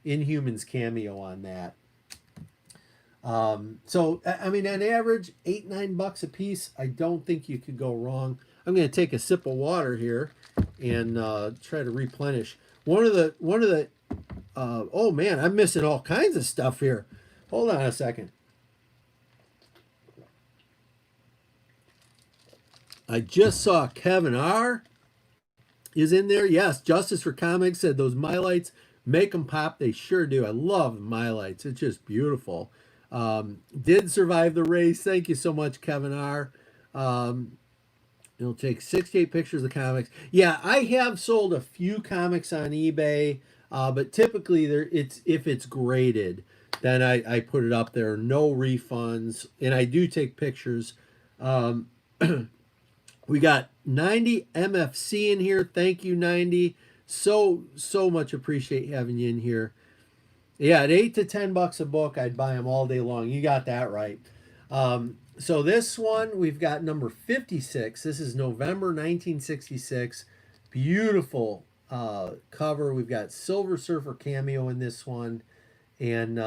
Inhumans cameo on that. So I mean, on average, $8-9 a piece. I don't think you could go wrong. I'm going to take a sip of water here and try to replenish. One of the oh man, I'm missing all kinds of stuff here. Hold on a second. I just saw Kevin R. is in there. Yes, Justice for Comics said those Mylights make them pop. They sure do. I love Mylights. It's just beautiful. Did survive the race. Thank you so much, Kevin R. It'll take 68 pictures of comics. Yeah, I have sold a few comics on eBay, but typically if it's graded, then I put it up there. No refunds, and I do take pictures. We got 90 MFC in here. Thank you, 90. So much appreciate having you in here. Yeah, at $8 to $10 a book, I'd buy them all day long. You got that right. So this one, we've got number 56. This is November 1966. Beautiful cover. We've got Silver Surfer cameo in this one. And,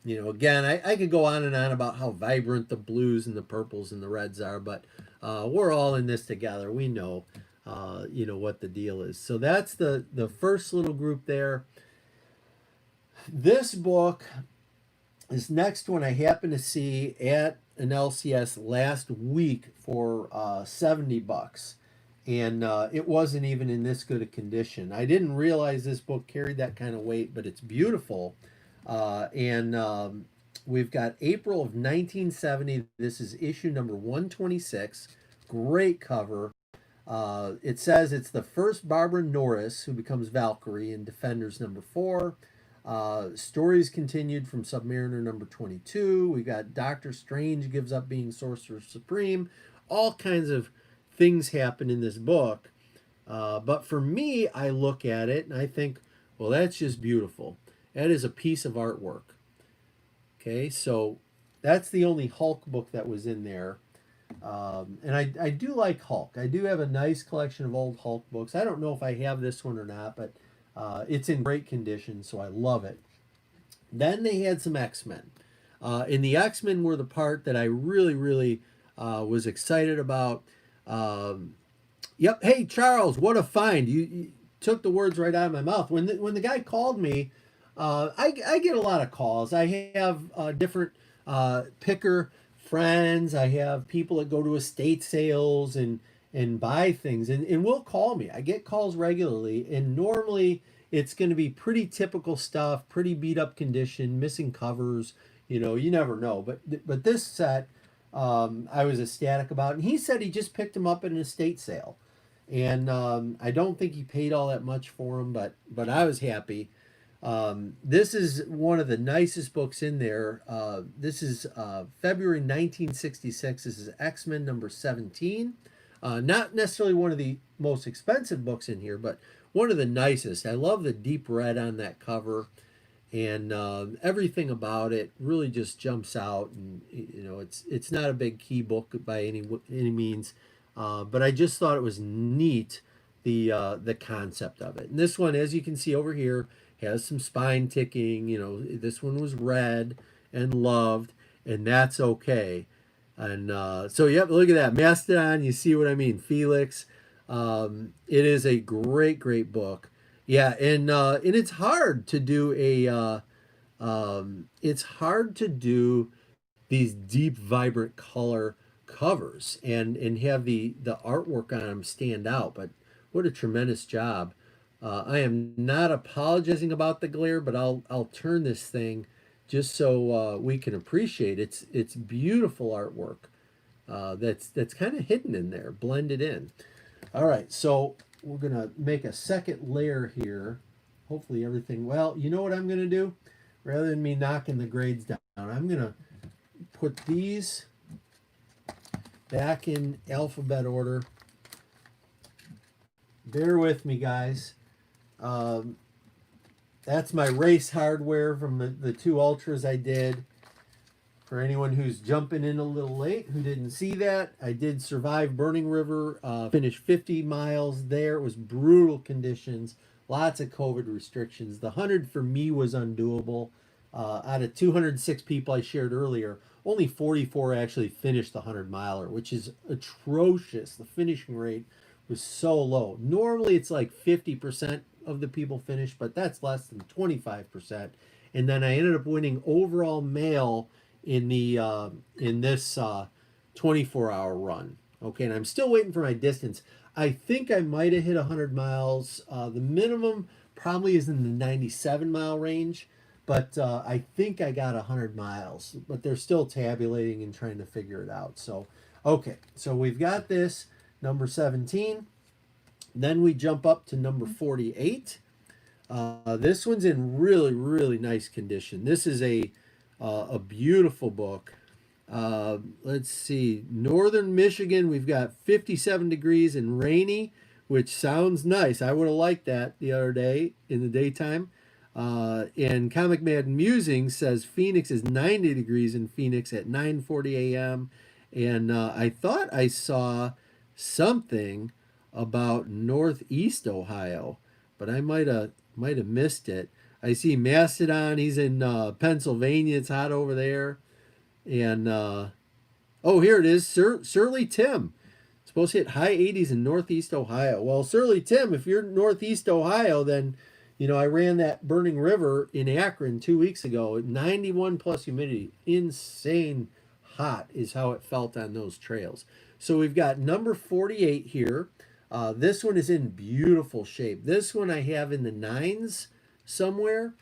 again, I could go on and on about how vibrant the blues and the purples and the reds are, but we're all in this together. We know, what the deal is. So that's the first little group there. This book, this next one, I happened to see at an LCS last week for $70, and it wasn't even in this good a condition. I didn't realize this book carried that kind of weight, but it's beautiful. And we've got April of 1970. This is issue number 126. Great cover. It says it's the first Barbara Norris who becomes Valkyrie in Defenders number 4. Stories continued from Submariner number 22. We got Doctor Strange gives up being Sorcerer Supreme. All kinds of things happen in this book. But for me, I look at it and I think, well, that's just beautiful. That is a piece of artwork. Okay, so that's the only Hulk book that was in there. And I do like Hulk. I do have a nice collection of old Hulk books. I don't know if I have this one or not, but it's in great condition, so I love it. Then they had some X-Men. And the X-Men were the part that I really was excited about. Yep. Hey, Charles, what a find. You took the words right out of my mouth. When the guy called me, I get a lot of calls. I have different picker friends. I have people that go to estate sales and buy things, and will call me. I get calls regularly, and normally it's going to be pretty typical stuff, pretty beat up condition, missing covers. You never know. But this set, I was ecstatic about, and he said he just picked him up at an estate sale, and I don't think he paid all that much for him, but I was happy. This is one of the nicest books in there. This is February 1966. This is X-Men number 17. Not necessarily one of the most expensive books in here, but one of the nicest. I love the deep red on that cover, and everything about it really just jumps out. And it's not a big key book by any means, but I just thought it was neat, the concept of it. And this one, as you can see over here, has some spine ticking. This one was read and loved, and that's okay. And so, yep, look at that. Mastodon, you see what I mean? Felix. It is a great, great book. Yeah, and it's hard to do it's hard to do these deep, vibrant color covers and have the artwork on them stand out. But what a tremendous job. I am not apologizing about the glare, but I'll turn this thing just so we can appreciate it's beautiful artwork that's kind of hidden in there, blended in. All right, so we're gonna make a second layer here. Hopefully everything, well, you know what I'm gonna do? Rather than me knocking the grades down, I'm gonna put these back in alphabet order. Bear with me, guys. That's my race hardware from the two ultras I did. For anyone who's jumping in a little late who didn't see that, I did survive Burning River, finished 50 miles there. It was brutal conditions, lots of COVID restrictions. The 100 for me was undoable. Out of 206 people I shared earlier, only 44 actually finished the 100-miler, which is atrocious. The finishing rate was so low. Normally it's like 50% of the people finish, but that's less than 25%. And then I ended up winning overall male in this 24-hour run. Okay, and I'm still waiting for my distance. I think I might have hit 100 miles. The minimum probably is in the 97-mile range, but I think I got 100 miles. But they're still tabulating and trying to figure it out. So, okay, so we've got this number 17. Then we jump up to number 48. This one's in really, really nice condition. This is a beautiful book. Let's see. Northern Michigan, we've got 57 degrees and rainy, which sounds nice. I would have liked that the other day in the daytime. And Comic Mad Musing says Phoenix is 90 degrees in Phoenix at 9:40 a.m. And I thought I saw something about Northeast Ohio, but I might have missed it. I see Mastodon. He's in Pennsylvania. It's hot over there. And oh, here it is. Surly Tim. It's supposed to hit high 80s in Northeast Ohio. Well, Surly Tim, if you're Northeast Ohio, then I ran that Burning River in Akron 2 weeks ago. 91 plus humidity. Insane hot is how it felt on those trails. So we've got number 48 here. This one is in beautiful shape. This one I have in the 9s somewhere.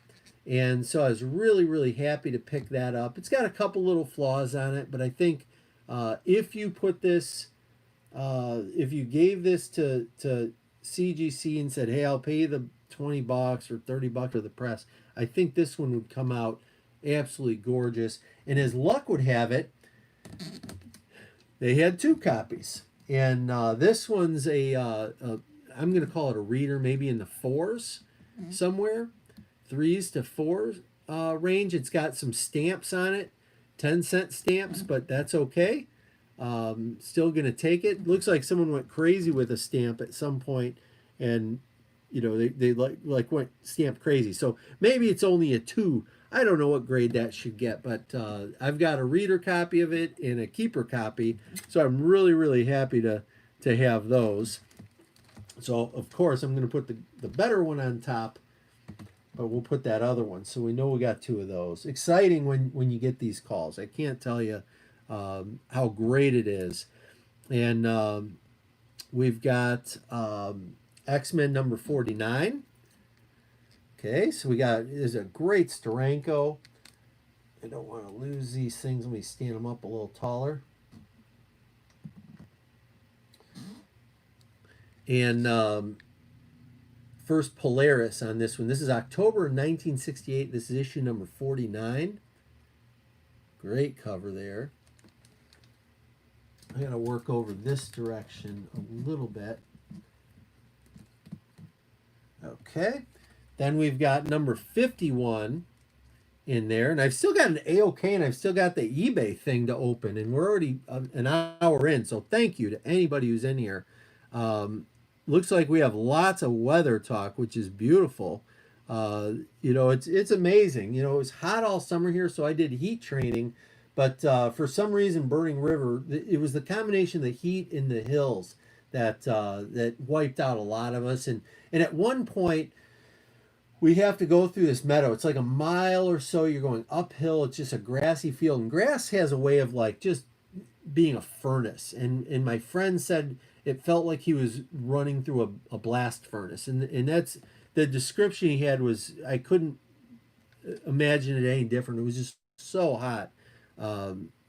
And so I was really, really happy to pick that up. It's got a couple little flaws on it, but I think if you put this, if you gave this to CGC and said, hey, I'll pay you the $20 or $30 for the press, I think this one would come out absolutely gorgeous. And as luck would have it, they had 2 copies. And this one's I'm going to call it a reader, maybe in the 4s somewhere, 3s to 4s range. It's got some stamps on it, 10-cent stamps, but that's okay. Still going to take it. Looks like someone went crazy with a stamp at some point, and they like went stamp crazy. So maybe it's only a 2. I don't know what grade that should get, but I've got a reader copy of it and a keeper copy, so I'm really, really happy to have those. So, of course, I'm going to put the better one on top. but we'll put that other one. So we know we got two of those. Exciting when you get these calls. I can't tell you how great it is. And we've got X-Men number 49. Okay, so we got, there's a great Steranko. I don't want to lose these things. Let me stand them up a little taller. And first Polaris on this one. This is October 1968. This is issue number 49. Great cover there. I got to work over this direction a little bit. Okay. Then we've got number 51 in there. And I've still got an AOK and I've still got the eBay thing to open. And we're already an hour in. So thank you to anybody who's in here. Looks like we have lots of weather talk, which is beautiful. You know, it's amazing. You know, it was hot all summer here, so I did heat training. But for some reason, Burning River, it was the combination of the heat in the hills that that wiped out a lot of us. And at one point, we have to go through this meadow. It's like a mile or so. You're going uphill. It's just a grassy field. And grass has a way of like just being a furnace. And my friend said it felt like he was running through a blast furnace. And that's the description he had. Was I couldn't imagine it any different. It was just so hot.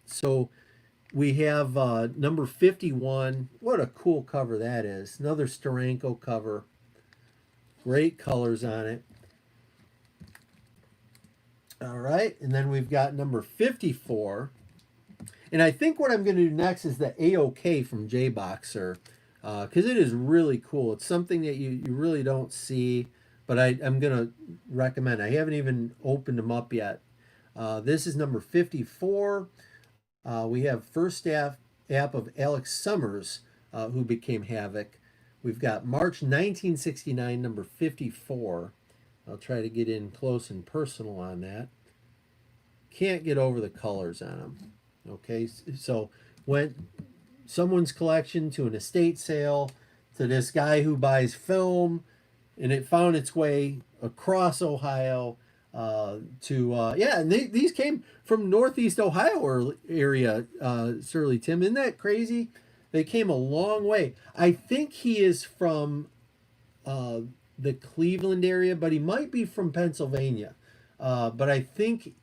So we have number 51. What a cool cover that is. Another Steranko cover. Great colors on it. All right, and then we've got number 54. And I think what I'm going to do next is the AOK from J-Boxer, because it is really cool. It's something that you really don't see, but I'm going to recommend. I haven't even opened them up yet. This is number 54. We have first app of Alex Summers, who became Havoc. We've got March 1969, number 54. I'll try to get in close and personal on that. Can't get over the colors on them. Okay, so went someone's collection to an estate sale to this guy who buys film, and it found its way across Ohio yeah, and these came from Northeast Ohio area, Surly Tim. Isn't that crazy? They came a long way. I think he is from the Cleveland area, but he might be from Pennsylvania. But I think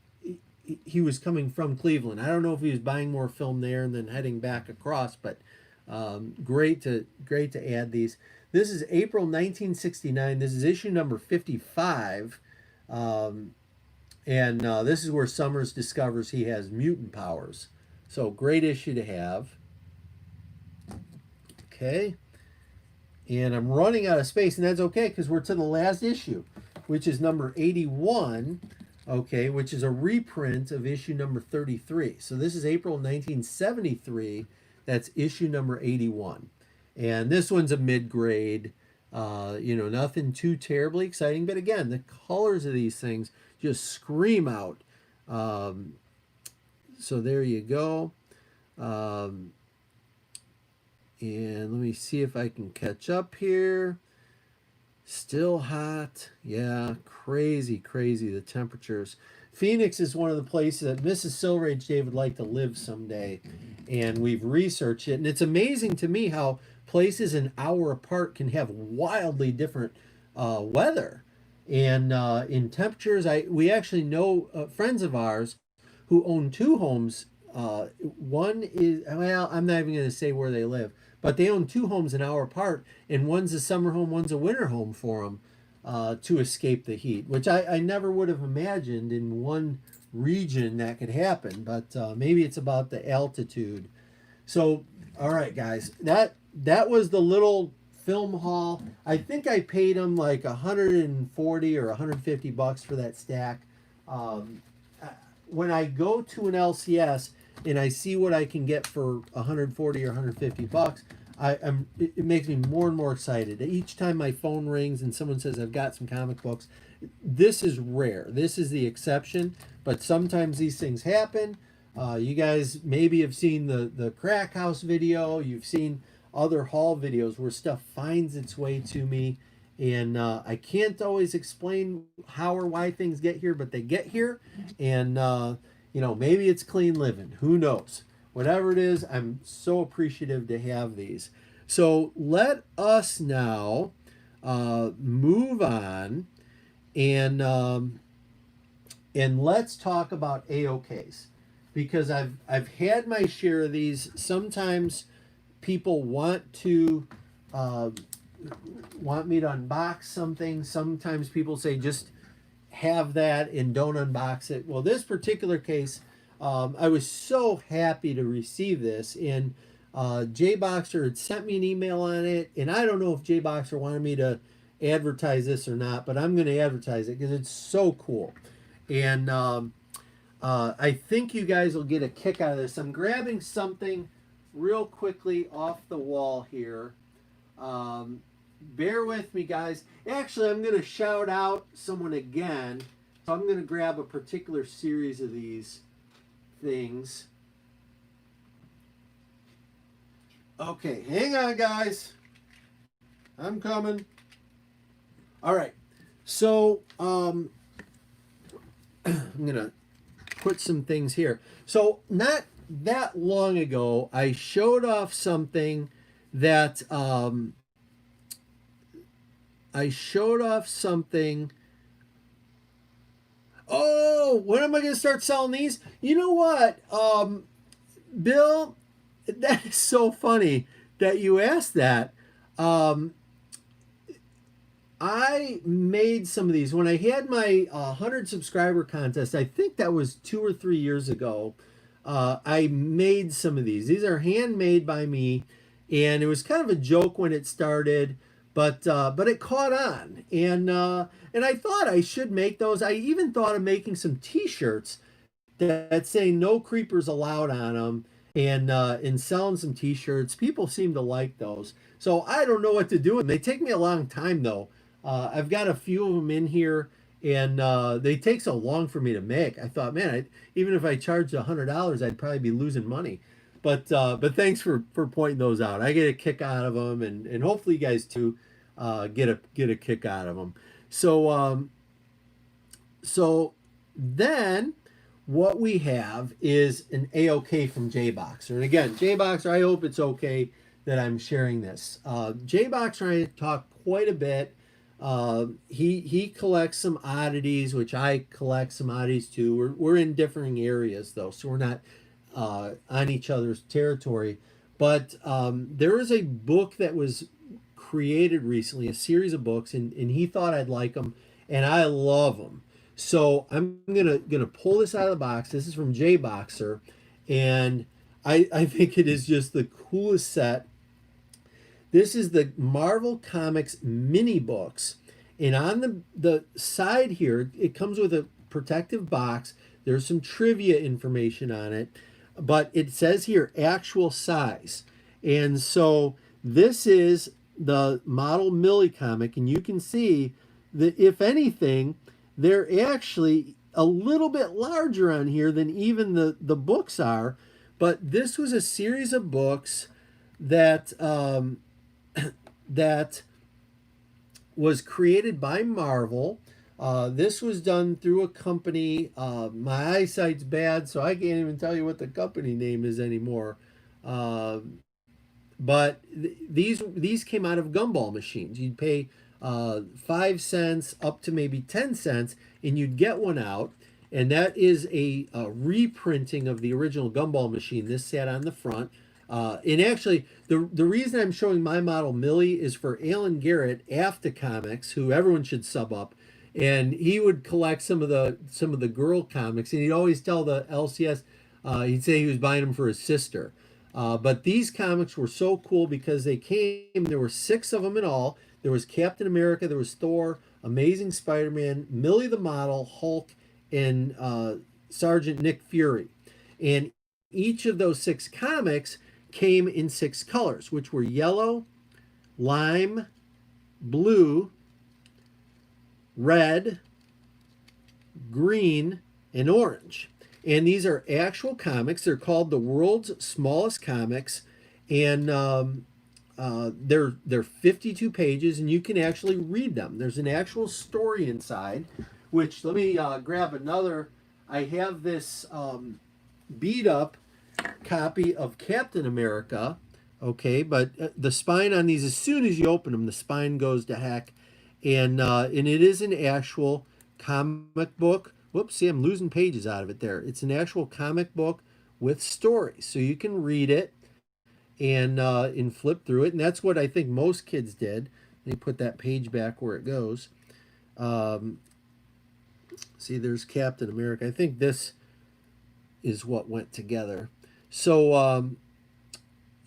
he was coming from Cleveland. I don't know if he was buying more film there and then heading back across, but great to add these. This is April 1969. This is issue number 55. And this is where Summers discovers he has mutant powers. So great issue to have. Okay. And I'm running out of space, and that's okay because we're to the last issue, which is number 81, okay, which is a reprint of issue number 33. So this is April 1973. That's issue number 81. And this one's a mid-grade, you know, nothing too terribly exciting. But again, the colors of these things just scream out. So there you go. And let me see if I can catch up here. Still hot. Yeah, crazy, the temperatures. Phoenix is one of the places that Mrs. Silverage Dave would like to live someday. And we've researched it. And it's amazing to me how places an hour apart can have wildly different weather. And in temperatures, we actually know friends of ours who own two homes. One is, well, I'm not even going to say where they live, but they own two homes an hour apart, and one's a summer home, one's a winter home for them to escape the heat, which I never would have imagined in one region that could happen, but maybe it's about the altitude. So, all right, guys, that was the little film haul. I think I paid them like 140 or 150 bucks for that stack. When I go to an LCS and I see what I can get for 140 or 150 bucks, it makes me more and more excited. Each time my phone rings and someone says I've got some comic books, this is rare. This is the exception, but sometimes these things happen. You guys maybe have seen the Crack House video. You've seen other haul videos where stuff finds its way to me, And I can't always explain how or why things get here, but they get here. And, maybe it's clean living. Who knows? Whatever it is, I'm so appreciative to have these. So let us now move on and let's talk about AOKs, because I've had my share of these. Sometimes people uh, want me to unbox something. Sometimes people say just have that and don't unbox it. Well, this particular case, I was so happy to receive this, and J-Boxer had sent me an email on it, and I don't know if J-Boxer wanted me to advertise this or not, but I'm going to advertise it because it's so cool. And I think you guys will get a kick out of this. I'm grabbing something real quickly off the wall here. Bear with me, guys. Actually, I'm going to shout out someone again. So I'm going to grab a particular series of these things. Okay, hang on, guys. I'm coming. All right. So, I'm going to put some things here. So, not that long ago, I showed off something that Oh, when am I going to start selling these? You know what, Bill? That is so funny that you asked that. I made some of these when I had my 100 subscriber contest. I think that was 2 or 3 years ago. I made some of these. These are handmade by me, and it was kind of a joke when it started, but it caught on, and I thought I should make those. I even thought of making some T-shirts that say "No creepers allowed" on them, and selling some T-shirts. People seem to like those, so I don't know what to do. And they take me a long time though. I've got a few of them in here, and they take so long for me to make. I thought, man, even if I charged $100, I'd probably be losing money. But thanks for pointing those out. I get a kick out of them, and hopefully you guys too get a kick out of them. So then what we have is an AOK from J-Boxer. And again, J-Boxer, I hope it's okay that I'm sharing this. J-Boxer and I talk quite a bit. He collects some oddities, which I collect some oddities too. We're in differing areas though, so we're not on each other's territory. But there is a book that was created recently, a series of books, and he thought I'd like them, and I love them. So I'm gonna pull this out of the box. This is from J-Boxer, and I think it is just the coolest set. This is the Marvel Comics mini books, and on the side here, it comes with a protective box. There's some trivia information on it, but it says here actual size, and so this is the model Millie comic, and you can see that if anything, they're actually a little bit larger on here than even the books are. But this was a series of books that that was created by Marvel. This was done through a company. My eyesight's bad, so I can't even tell you what the company name is anymore. But these came out of gumball machines. You'd pay 5 cents up to maybe 10 cents, and you'd get one out. And that is a reprinting of the original gumball machine. This sat on the front. And actually, the reason I'm showing my model Millie is for Alan Garrett, AFTA Comics, who everyone should sub up. And he would collect some of the girl comics, and he'd always tell the LCS, he'd say he was buying them for his sister. But these comics were so cool because they came, there were 6 of them in all. There was Captain America, there was Thor, Amazing Spider-Man, Millie the Model, Hulk, and Sergeant Nick Fury. And each of those 6 comics came in 6 colors, which were yellow, lime, blue, red, green, and orange. And these are actual comics. They're called the world's smallest comics. And they're 52 pages, and you can actually read them. There's an actual story inside. Which, let me grab another. I have this beat up copy of Captain America. Okay, but the spine on these, as soon as you open them, the spine goes to heck, and it is an actual comic book. Whoops, see, I'm losing pages out of it there. It's an actual comic book with stories, so you can read it and flip through it, and that's what I think most kids did. Let me put that page back where it goes. Um, See, there's Captain America. I think this is what went together. So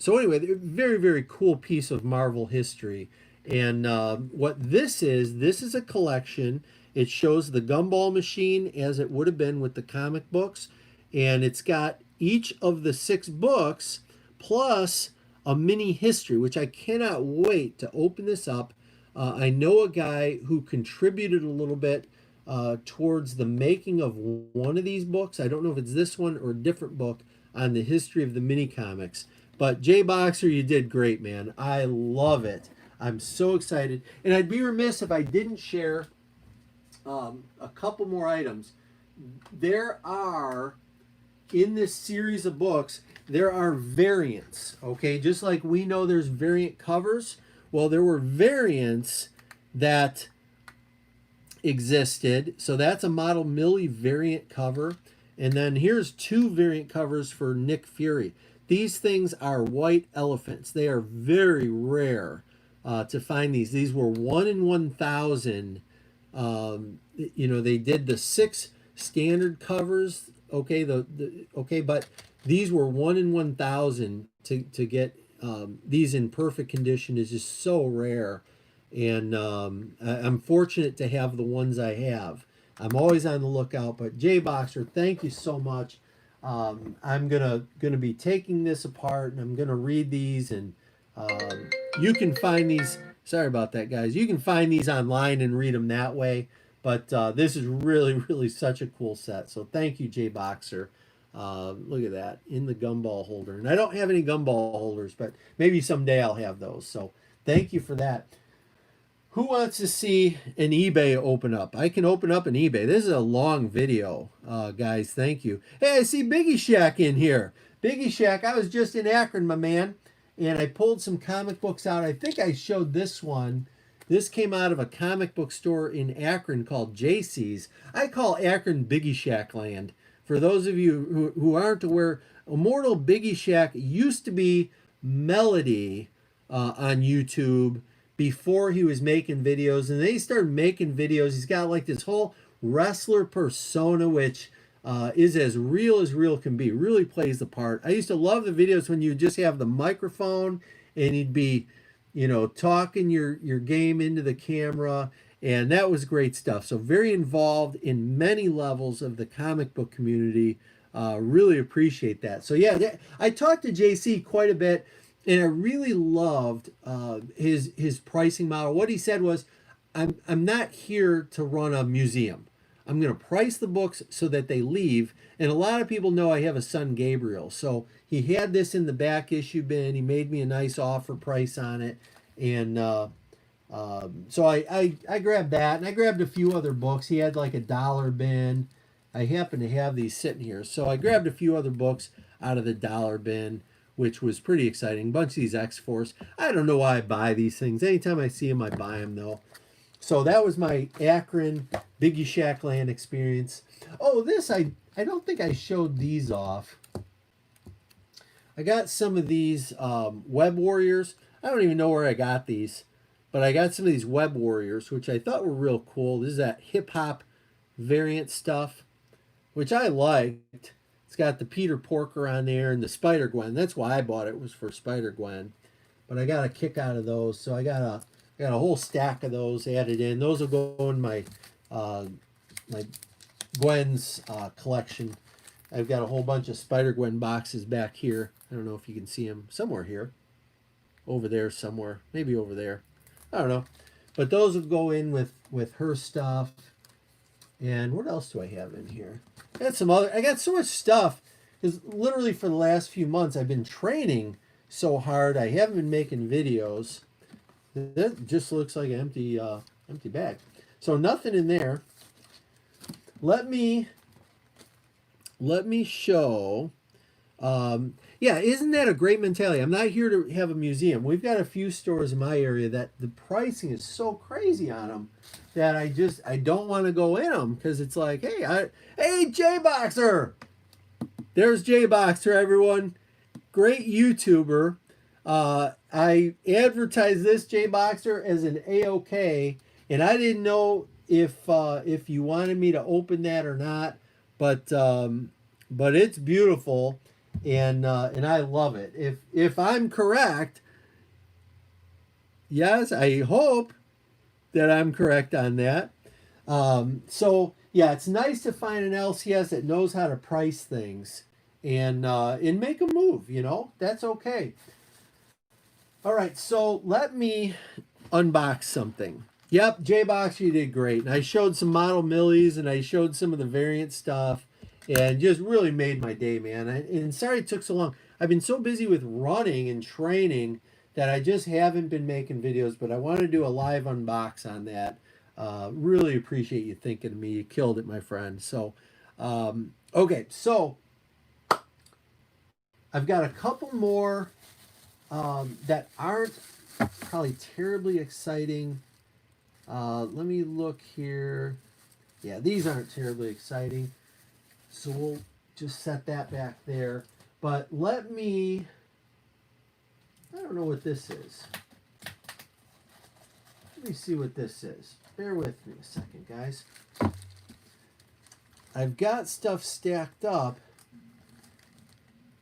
anyway, very, very cool piece of Marvel history. And what this is a collection. It shows the gumball machine as it would have been with the comic books. And it's got each of the 6 books plus a mini history, which I cannot wait to open this up. I know a guy who contributed a little bit towards the making of one of these books. I don't know if it's this one or a different book on the history of the mini comics. But Jay Boxer, you did great, man. I love it. I'm so excited. And I'd be remiss if I didn't share a couple more items. There are, in this series of books, there are variants, okay? Just like we know there's variant covers, well, there were variants that existed. So that's a Model Millie variant cover. And then here's 2 variant covers for Nick Fury. These things are white elephants. They are very rare to find these. These were 1 in 1,000. They did the 6 standard covers. Okay, but these were 1 in 1,000 to get these in perfect condition is just so rare. And I'm fortunate to have the ones I have. I'm always on the lookout. But Jay Boxer, thank you so much. I'm gonna be taking this apart, and I'm gonna read these, and you can find these. Sorry about that, guys. You can find these online and read them that way. But this is really, really such a cool set. So thank you, Jay Boxer. Look at that in the gumball holder, and I don't have any gumball holders, but maybe someday I'll have those. So thank you for that. Who wants to see an eBay open up? I can open up an eBay. This is a long video, guys. Thank you. Hey, I see Biggie Shack in here. Biggie Shack, I was just in Akron, my man, and I pulled some comic books out. I think I showed this one. This came out of a comic book store in Akron called JC's. I call Akron Biggie Shack land. For those of you who aren't aware, Immortal Biggie Shack used to be Melody on YouTube before he was making videos, and then he started making videos. He's got like this whole wrestler persona, which is as real can be. Really plays the part. I used to love the videos when you just have the microphone and he'd be, talking your game into the camera, and that was great stuff. So very involved in many levels of the comic book community. Really appreciate that. So yeah, I talked to JC quite a bit. And I really loved his pricing model. What he said was, I'm not here to run a museum. I'm going to price the books so that they leave. And a lot of people know I have a son, Gabriel. So he had this in the back issue bin. He made me a nice offer price on it. And so I grabbed that. And I grabbed a few other books. He had like a dollar bin. I happen to have these sitting here. So I grabbed a few other books out of the dollar bin, which was pretty exciting. A bunch of these X-Force. I don't know why I buy these things. Anytime I see them, I buy them, though. So that was my Akron Biggie Shack Land experience. Oh, this, I don't think I showed these off. I got some of these Web Warriors. I don't even know where I got these, but I got some of these Web Warriors, which I thought were real cool. This is that hip-hop variant stuff, which I liked. It's got the Peter Porker on there and the Spider-Gwen. That's why I bought it, was for Spider-Gwen. But I got a kick out of those, so I got a whole stack of those added in. Those will go in my my Gwen's collection. I've got a whole bunch of Spider-Gwen boxes back here. I don't know if you can see them somewhere here. Over there somewhere. Maybe over there. I don't know. But those will go in with her stuff. And what else do I have in here? I got so much stuff, because literally for the last few months I've been training so hard. I haven't been making videos. That just looks like an empty bag. So nothing in there. Let me show. Yeah, isn't that a great mentality? I'm not here to have a museum. We've got a few stores in my area that the pricing is so crazy on them that I don't want to go in them because it's like, hey, J Boxer. There's J Boxer, everyone. Great YouTuber. I advertised this J Boxer as an AOK, and I didn't know if you wanted me to open that or not, but it's beautiful, and I love it. If I'm correct, yes, I hope that I'm correct on that. So yeah, it's nice to find an LCS that knows how to price things and make a move. You know, that's okay. All right, so let me unbox something. Yep, J-Box, you did great. And I showed some model millies and I showed some of the variant stuff and just really made my day, man. And sorry it took so long. I've been so busy with running and training that I just haven't been making videos, but I want to do a live unbox on that. Really appreciate you thinking of me. You killed it, my friend. So, okay, so I've got a couple more that aren't probably terribly exciting. Let me look here. Yeah, these aren't terribly exciting. So we'll just set that back there. But I don't know what this is. Let me see what this is. Bear with me a second, guys. I've got stuff stacked up,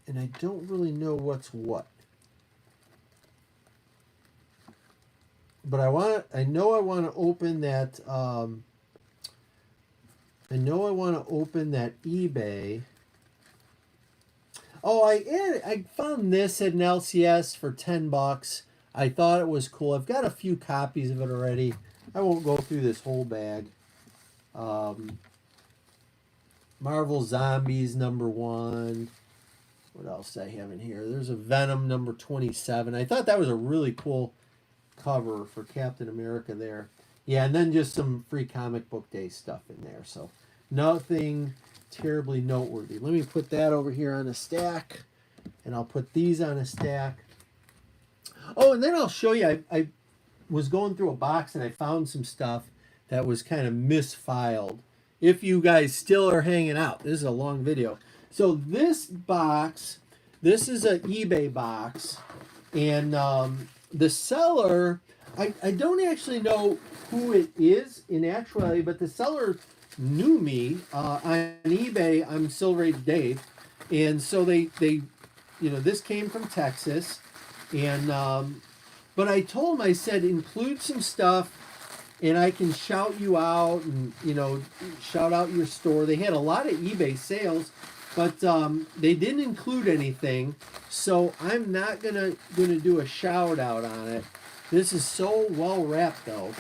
and I don't really know what's what. But I know I want to open that. I know I want to open that eBay. Oh, I found this at an LCS for $10. I thought it was cool. I've got a few copies of it already. I won't go through this whole bag. Marvel Zombies #1. What else do I have in here? There's a Venom #27. I thought that was a really cool cover for Captain America there. Yeah, and then just some free comic book day stuff in there. So nothing terribly noteworthy. Let me put that over here on a stack, and I'll put these on a stack. Oh, and then I'll show you. I was going through a box and I found some stuff that was kind of misfiled. If you guys still are hanging out, this is a long video. So this box, this is an eBay box, and the seller, I don't actually know who it is in actuality, but the seller knew me on eBay. I'm Silver Age Dave, and so they this came from Texas, and but I told him, I said, include some stuff, and I can shout you out and shout out your store. They had a lot of eBay sales, but they didn't include anything, so I'm not gonna do a shout out on it. This is so well wrapped though.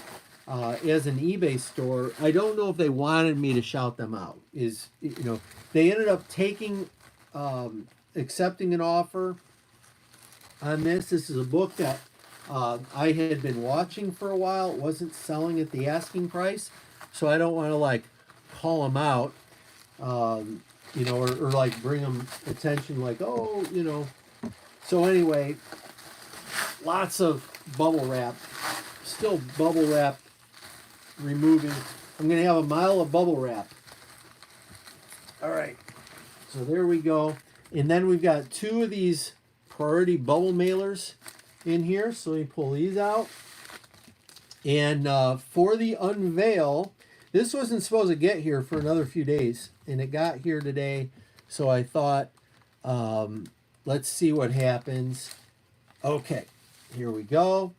As an eBay store, I don't know if they wanted me to shout them out. They ended up accepting an offer on this. This is a book that I had been watching for a while. It wasn't selling at the asking price, so I don't want to call them out, or bring them attention, So anyway, lots of bubble wrap, still bubble wrap removing. I'm going to have a mile of bubble wrap. All right, so there we go. And then we've got 2 of these priority bubble mailers in here. So let me pull these out. And for the unveil, this wasn't supposed to get here for another few days, and it got here today. So I thought, let's see what happens. Okay, here we go.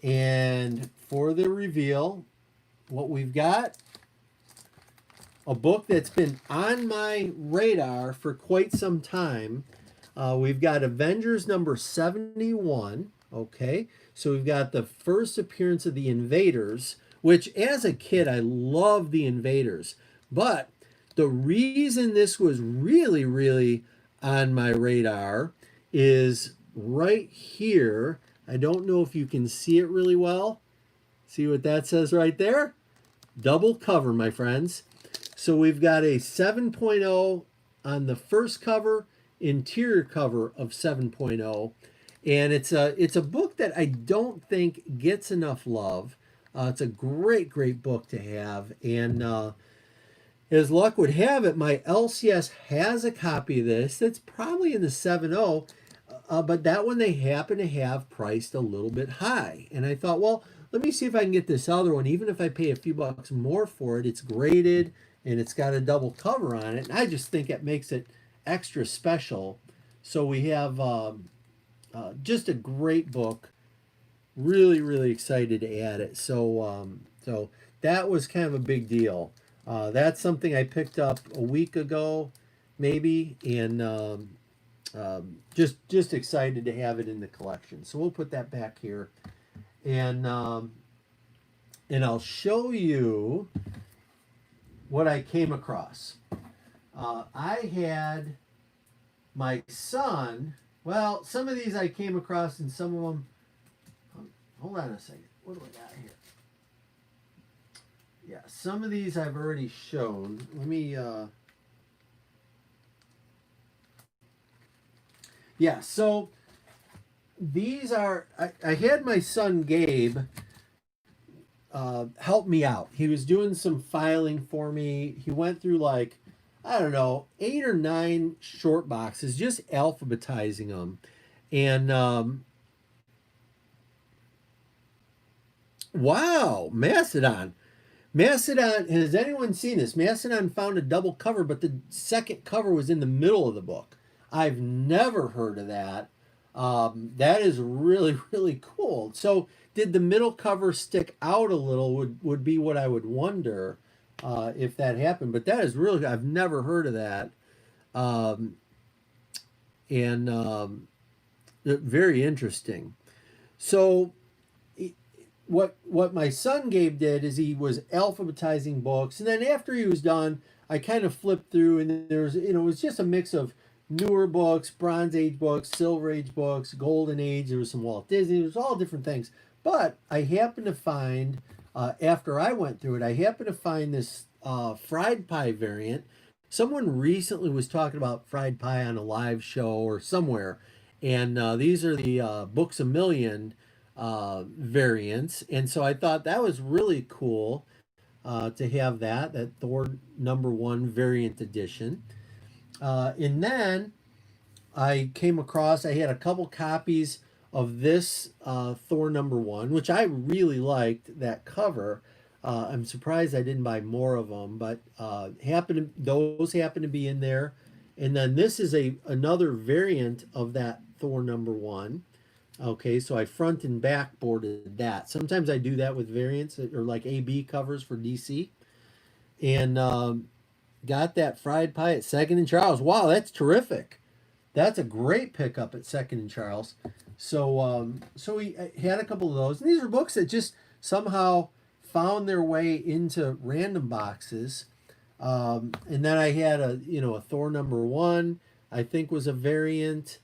And for the reveal, what we've got, a book that's been on my radar for quite some time. We've got Avengers number 71. Okay, so we've got the first appearance of the Invaders, which as a kid I loved the Invaders. But the reason this was really, really on my radar is right here, I don't know if you can see it really well. See what that says right there? Double cover, my friends. So we've got a 7.0 on the first cover, interior cover of 7.0. And it's a book that I don't think gets enough love. It's a great book to have. And as luck would have it, my LCS has a copy of this that's probably in the 7.0, but that one they happen to have priced a little bit high. And I thought, well, let me see if I can get this other one, even if I pay a few bucks more for it. It's graded and it's got a double cover on it. And I just think it makes it extra special. So we have just a great book. Really excited to add it. So that was kind of a big deal. That's something I picked up a week ago, maybe, and just excited to have it in the collection. So we'll put that back here, and I'll show you what I came across. I had my son. Well, some of these I came across, and some of them. Hold on a second. What do I got here? Yeah, some of these I've already shown. Let me. Yeah, so these are. I had my son Gabe help me out. He was doing some filing for me. He went through like, I don't know, 8 or 9 short boxes, just alphabetizing them. And wow, Mastodon. Mastodon, has anyone seen this? Mastodon found a double cover, but the second cover was in the middle of the book. I've never heard of that. That is really cool. So did the middle cover stick out a little would be what I would wonder if that happened. But that is really, I've never heard of that. And very interesting. So what my son Gabe did is he was alphabetizing books, and then after he was done, I kind of flipped through, and there was, it was just a mix of newer books, Bronze Age books, Silver Age books, Golden Age. There was some Walt Disney. There was all different things. But I happened to find, after I went through it, I happened to find this fried pie variant. Someone recently was talking about fried pie on a live show or somewhere, and these are the Books A Million variants, and so I thought that was really cool to have that Thor #1 variant edition. And then I came across, I had a couple copies of this Thor #1, which I really liked that cover. I'm surprised I didn't buy more of them, but those happen to be in there. And then this is another variant of that Thor #1. Okay, so I front and back boarded that. Sometimes I do that with variants or like AB covers for DC. And got that fried pie at 2nd and Charles. Wow, that's terrific. That's a great pickup at 2nd and Charles. So we had a couple of those. And these are books that just somehow found their way into random boxes. And then I had a Thor #1, I think was a variant.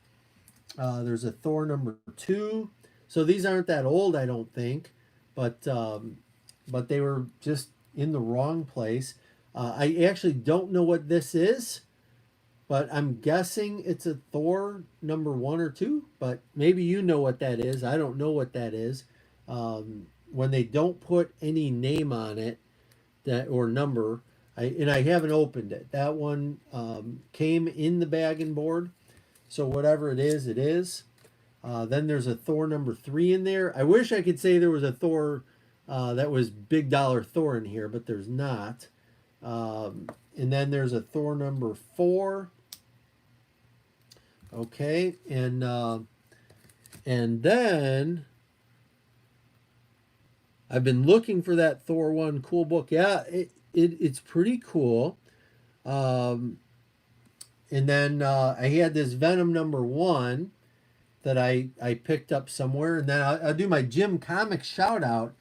There's a Thor #2. So these aren't that old, I don't think, but they were just in the wrong place. I actually don't know what this is, but I'm guessing it's a Thor #1 or 2. But maybe you know what that is. I don't know what that is. When they don't put any name on it, or number, I haven't opened it. That one came in the bag and board. So whatever it is, it is. Then there's a Thor #3 in there. I wish I could say there was a Thor that was big dollar Thor in here, but there's not. And then there's a Thor #4. Okay, and then I've been looking for that Thor 1 cool book. Yeah, it's pretty cool. And then I had this Venom #1 that I picked up somewhere. And then I'll do my Jim Comics shout out.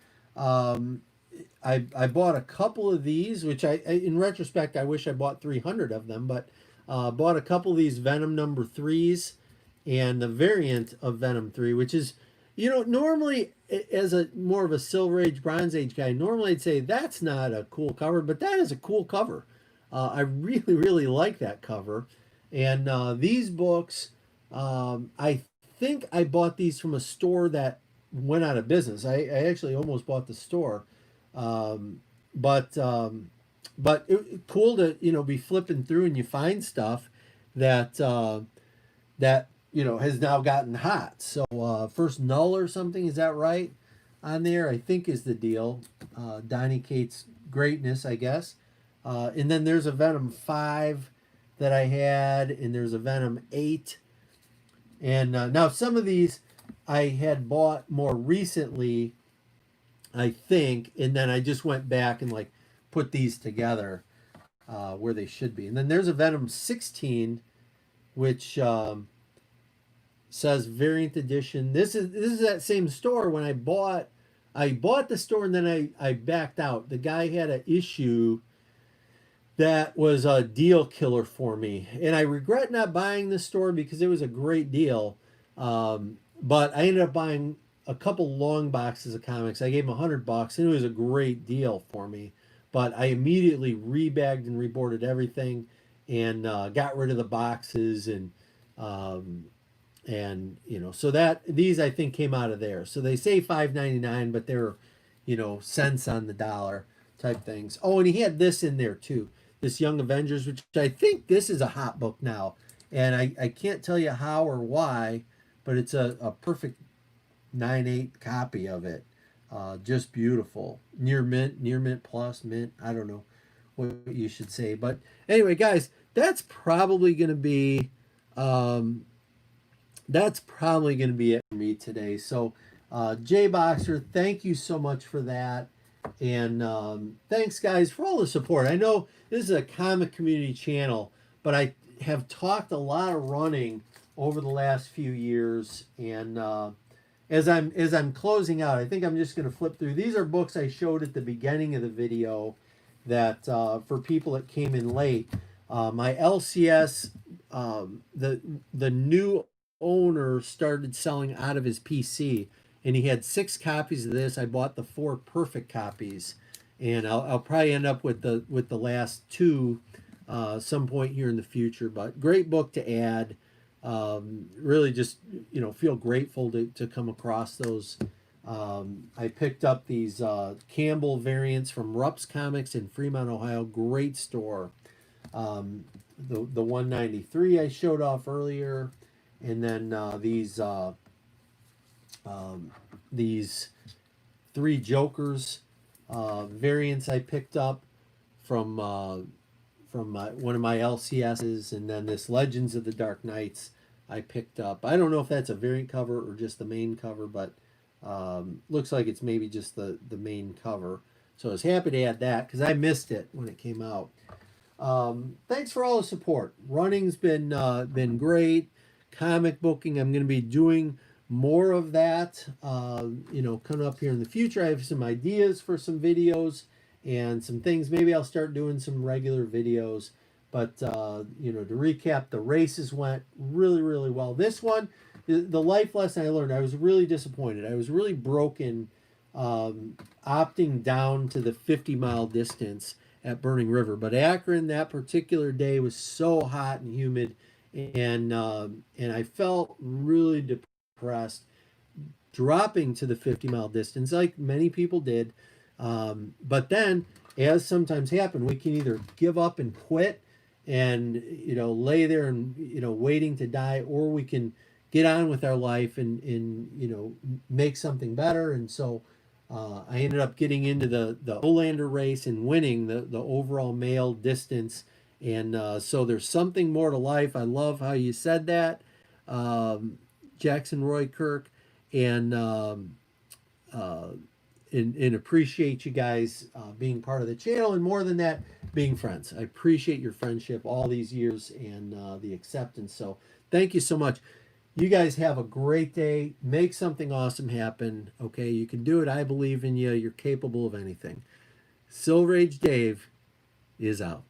I bought a couple of these, which in retrospect, I wish I bought 300 of them, but bought a couple of these Venom #3s. and the variant of Venom 3, which is, normally as a more of a Silver Age, Bronze Age guy, normally I'd say that's not a cool cover, but that is a cool cover. I really, really like that cover. And these books, I think I bought these from a store that went out of business. I actually almost bought the store. Um, but cool to be flipping through and you find stuff that has now gotten hot. So first null or something, is that right? On there, I think is the deal. Donny Cates' greatness, I guess. And then there's a Venom 5 that I had, and there's a Venom 8. And now some of these I had bought more recently, I think, and then I just went back and like put these together where they should be. And then there's a Venom 16, which says variant edition. This is that same store. When I bought the store and then I backed out. The guy had an issue that was a deal killer for me, and I regret not buying this store because it was a great deal. But I ended up buying a couple long boxes of comics. I gave him $100, and it was a great deal for me. But I immediately rebagged and reboarded everything, and got rid of the boxes, um, and so that these I think came out of there. So they say $5.99, but they're cents on the dollar type things. Oh, and he had this in there too, this Young Avengers, which I think this is a hot book now, and I can't tell you how or why, but it's a perfect 9/8 copy of it. Just beautiful, near mint plus mint. I don't know what you should say, but anyway, guys, that's probably going to be it for me today. So, Jay Boxer, thank you so much for that. And thanks, guys, for all the support. I know this is a comic community channel, but I have talked a lot of running over the last few years. And as I'm closing out, I think I'm just going to flip through. These are books I showed at the beginning of the video that for people that came in late. My LCS, the new owner started selling out of his PC, and he had 6 copies of this. I bought the 4 perfect copies, and I'll probably end up with the last 2 some point here in the future. But great book to add. Really just feel grateful to come across those. I picked up these Campbell variants from Rupp's Comics in Fremont, Ohio. Great store. The 193 I showed off earlier, and then these 3 Jokers variants I picked up from one of my LCSs, and then this Legends of the Dark Knights I picked up. I don't know if that's a variant cover or just the main cover, but looks like it's maybe just the main cover. So I was happy to add that because I missed it when it came out. Thanks for all the support. Running's been great. Comic booking, I'm going to be doing more of that. Coming up here in the future. I have some ideas for some videos and some things. Maybe I'll start doing some regular videos. But to recap, the races went really, really well. This one, the life lesson I learned, I was really disappointed. I was really broken opting down to the 50-mile distance at Burning River. But Akron that particular day was so hot and humid, and I felt really depressed dropping to the 50-mile distance, like many people did. But then, as sometimes happen, we can either give up and quit and lay there and waiting to die, or we can get on with our life and make something better. And so I ended up getting into the Olander race and winning the overall male distance. And so there's something more to life. I love how you said that, Jackson Roy Kirk, and appreciate you guys being part of the channel, and more than that, being friends. I appreciate your friendship all these years and the acceptance. So thank you so much. You guys have a great day. Make something awesome happen. Okay, you can do it. I believe in you. You're capable of anything. Silver Age Dave is out.